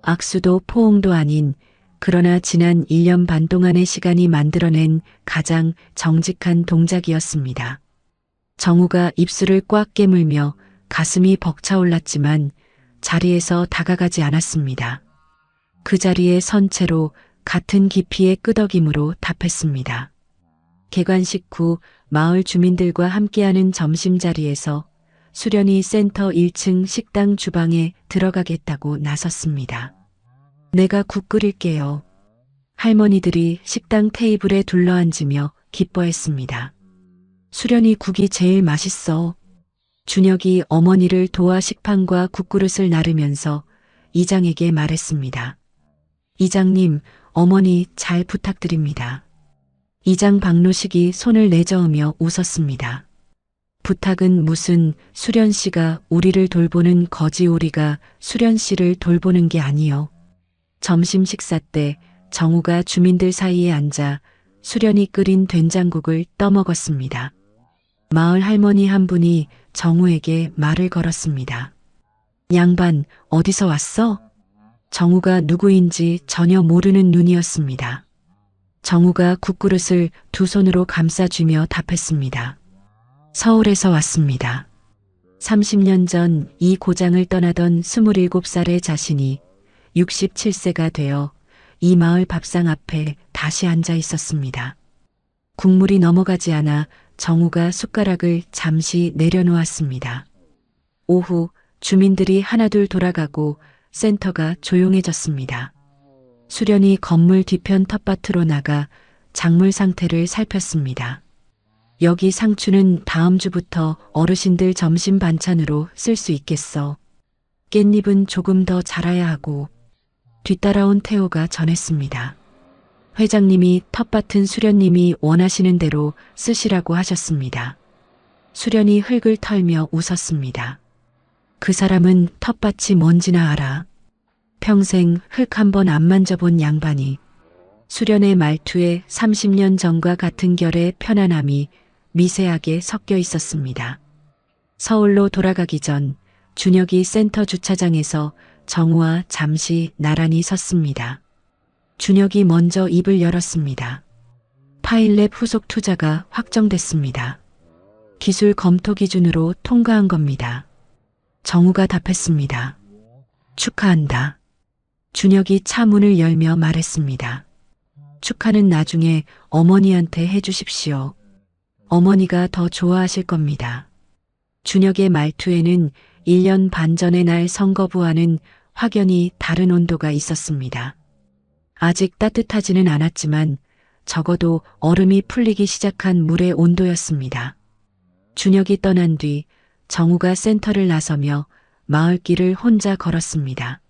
악수도 포옹도 아닌 그러나 지난 1년 반 동안의 시간이 만들어낸 가장 정직한 동작이었습니다. 정우가 입술을 꽉 깨물며 가슴이 벅차올랐지만 자리에서 다가가지 않았습니다. 그 자리에 선 채로 같은 깊이의 끄덕임으로 답했습니다. 개관식 후 마을 주민들과 함께하는 점심자리에서 수련이 센터 1층 식당 주방에 들어가겠다고 나섰습니다. 내가 국 끓일게요. 할머니들이 식당 테이블에 둘러앉으며 기뻐했습니다. 수련이 국이 제일 맛있어. 준혁이 어머니를 도와 식판과 국그릇을 나르면서 이장에게 말했습니다. 이장님, 어머니 잘 부탁드립니다. 이장 박노식이 손을 내저으며 웃었습니다. 부탁은 무슨 수련 씨가 우리를 돌보는 거지 우리가 수련 씨를 돌보는 게 아니요. 점심 식사 때 정우가 주민들 사이에 앉아 수련이 끓인 된장국을 떠먹었습니다. 마을 할머니 한 분이 정우에게 말을 걸었습니다. 양반, 어디서 왔어? 정우가 누구인지 전혀 모르는 눈이었습니다. 정우가 국그릇을 두 손으로 감싸주며 답했습니다. 서울에서 왔습니다. 30년 전 이 고장을 떠나던 27살의 자신이 67세가 되어 이 마을 밥상 앞에 다시 앉아 있었습니다. 국물이 넘어가지 않아 정우가 숟가락을 잠시 내려놓았습니다. 오후 주민들이 하나둘 돌아가고 센터가 조용해졌습니다. 수련이 건물 뒤편 텃밭으로 나가 작물 상태를 살폈습니다. 여기 상추는 다음 주부터 어르신들 점심 반찬으로 쓸 수 있겠어. 깻잎은 조금 더 자라야 하고. 뒤따라온 태호가 전했습니다. 회장님이 텃밭은 수련님이 원하시는 대로 쓰시라고 하셨습니다. 수련이 흙을 털며 웃었습니다. 그 사람은 텃밭이 뭔지나 알아. 평생 흙 한 번 안 만져본 양반이. 수련의 말투에 30년 전과 같은 결의 편안함이 미세하게 섞여 있었습니다. 서울로 돌아가기 전 준혁이 센터 주차장에서 정우와 잠시 나란히 섰습니다. 준혁이 먼저 입을 열었습니다. 파일랩 후속 투자가 확정됐습니다. 기술 검토 기준으로 통과한 겁니다. 정우가 답했습니다. 축하한다. 준혁이 차 문을 열며 말했습니다. 축하는 나중에 어머니한테 해주십시오. 어머니가 더 좋아하실 겁니다. 준혁의 말투에는 1년 반 전의 날 선거부와는 확연히 다른 온도가 있었습니다. 아직 따뜻하지는 않았지만 적어도 얼음이 풀리기 시작한 물의 온도였습니다. 준혁이 떠난 뒤 정우가 센터를 나서며 마을길을 혼자 걸었습니다.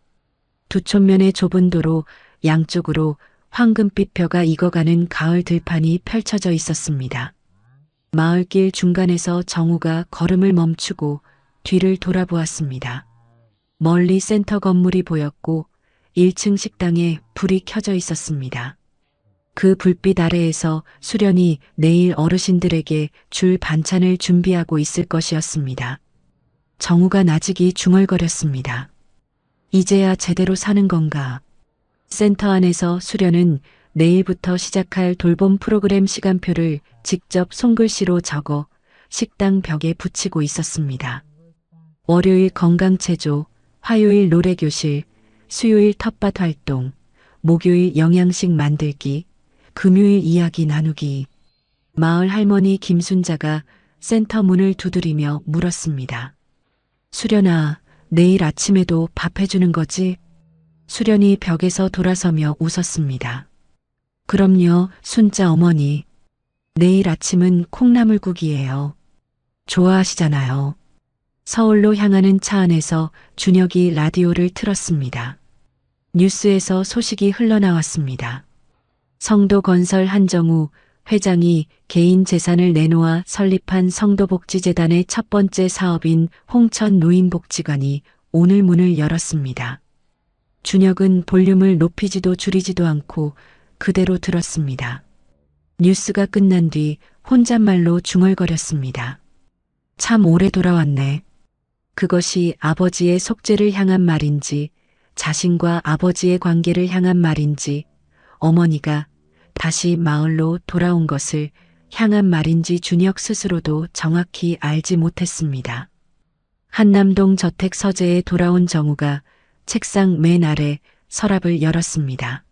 두 촌면의 좁은 도로 양쪽으로 황금빛 벼가 익어가는 가을 들판이 펼쳐져 있었습니다. 마을길 중간에서 정우가 걸음을 멈추고 뒤를 돌아보았습니다. 멀리 센터 건물이 보였고 1층 식당에 불이 켜져 있었습니다. 그 불빛 아래에서 수련이 내일 어르신들에게 줄 반찬을 준비하고 있을 것이었습니다. 정우가 나직이 중얼거렸습니다. 이제야 제대로 사는 건가? 센터 안에서 수련은 내일부터 시작할 돌봄 프로그램 시간표를 직접 손글씨로 적어 식당 벽에 붙이고 있었습니다. 월요일 건강체조, 화요일 노래교실, 수요일 텃밭 활동, 목요일 영양식 만들기, 금요일 이야기 나누기. 마을 할머니 김순자가 센터 문을 두드리며 물었습니다. 수련아, 내일 아침에도 밥 해주는 거지? 수련이 벽에서 돌아서며 웃었습니다. 그럼요, 순자 어머니. 내일 아침은 콩나물국이에요. 좋아하시잖아요. 서울로 향하는 차 안에서 준혁이 라디오를 틀었습니다. 뉴스에서 소식이 흘러나왔습니다. 성도건설 한정우 회장이 개인 재산을 내놓아 설립한 성도복지재단의 첫 번째 사업인 홍천 노인복지관이 오늘 문을 열었습니다. 준혁은 볼륨을 높이지도 줄이지도 않고 그대로 들었습니다. 뉴스가 끝난 뒤 혼잣말로 중얼거렸습니다. 참 오래 돌아왔네. 그것이 아버지의 속죄를 향한 말인지 자신과 아버지의 관계를 향한 말인지 어머니가 다시 마을로 돌아온 것을 향한 말인지 준혁 스스로도 정확히 알지 못했습니다. 한남동 저택 서재에 돌아온 정우가 책상 맨 아래 서랍을 열었습니다.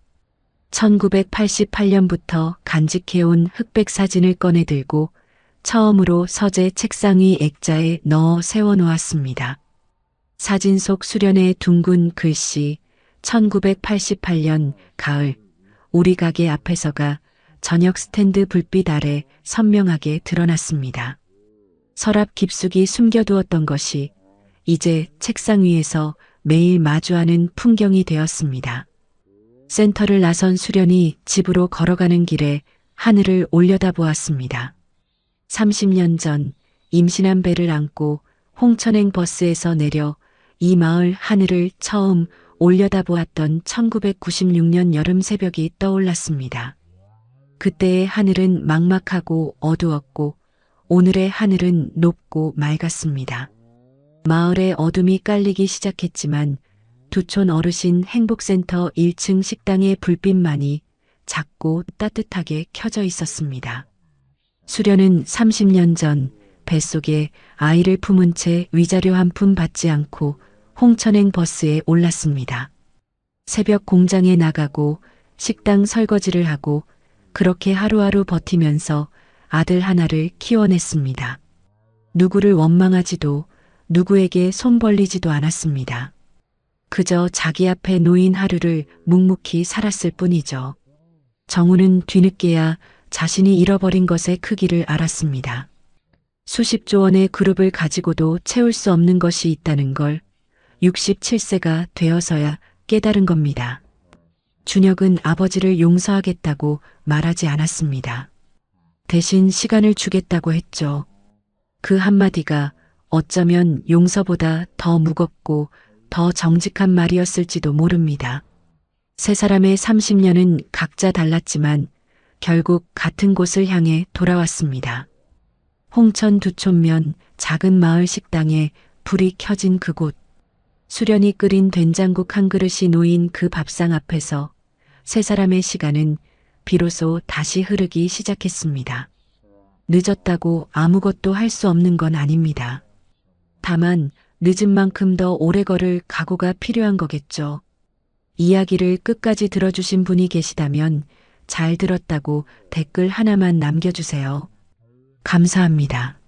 1988년부터 간직해온 흑백 사진을 꺼내 들고 처음으로 서재 책상 위 액자에 넣어 세워놓았습니다. 사진 속 수련의 둥근 글씨 1988년 가을 우리 가게 앞에서가 저녁 스탠드 불빛 아래 선명하게 드러났습니다. 서랍 깊숙이 숨겨두었던 것이 이제 책상 위에서 매일 마주하는 풍경이 되었습니다. 센터를 나선 수련이 집으로 걸어가는 길에 하늘을 올려다보았습니다. 30년 전 임신한 배를 안고 홍천행 버스에서 내려 이 마을 하늘을 처음 올려다보았던 1996년 여름 새벽이 떠올랐습니다. 그때의 하늘은 막막하고 어두웠고 오늘의 하늘은 높고 맑았습니다. 마을에 어둠이 깔리기 시작했지만 두촌 어르신 행복센터 1층 식당의 불빛만이 작고 따뜻하게 켜져 있었습니다. 수련은 30년 전 뱃속에 아이를 품은 채 위자료 한 푼 받지 않고 홍천행 버스에 올랐습니다. 새벽 공장에 나가고 식당 설거지를 하고 그렇게 하루하루 버티면서 아들 하나를 키워냈습니다. 누구를 원망하지도 누구에게 손 벌리지도 않았습니다. 그저 자기 앞에 놓인 하루를 묵묵히 살았을 뿐이죠. 정우는 뒤늦게야 자신이 잃어버린 것의 크기를 알았습니다. 수십조 원의 그룹을 가지고도 채울 수 없는 것이 있다는 걸 67세가 되어서야 깨달은 겁니다. 준혁은 아버지를 용서하겠다고 말하지 않았습니다. 대신 시간을 주겠다고 했죠. 그 한마디가 어쩌면 용서보다 더 무겁고 더 정직한 말이었을지도 모릅니다. 세 사람의 30년은 각자 달랐지만 결국 같은 곳을 향해 돌아왔습니다. 홍천 두촌면 작은 마을 식당에 불이 켜진 그곳. 수련이 끓인 된장국 한 그릇이 놓인 그 밥상 앞에서 세 사람의 시간은 비로소 다시 흐르기 시작했습니다. 늦었다고 아무것도 할 수 없는 건 아닙니다. 다만 늦은 만큼 더 오래 걸을 각오가 필요한 거겠죠. 이야기를 끝까지 들어주신 분이 계시다면 잘 들었다고 댓글 하나만 남겨주세요. 감사합니다.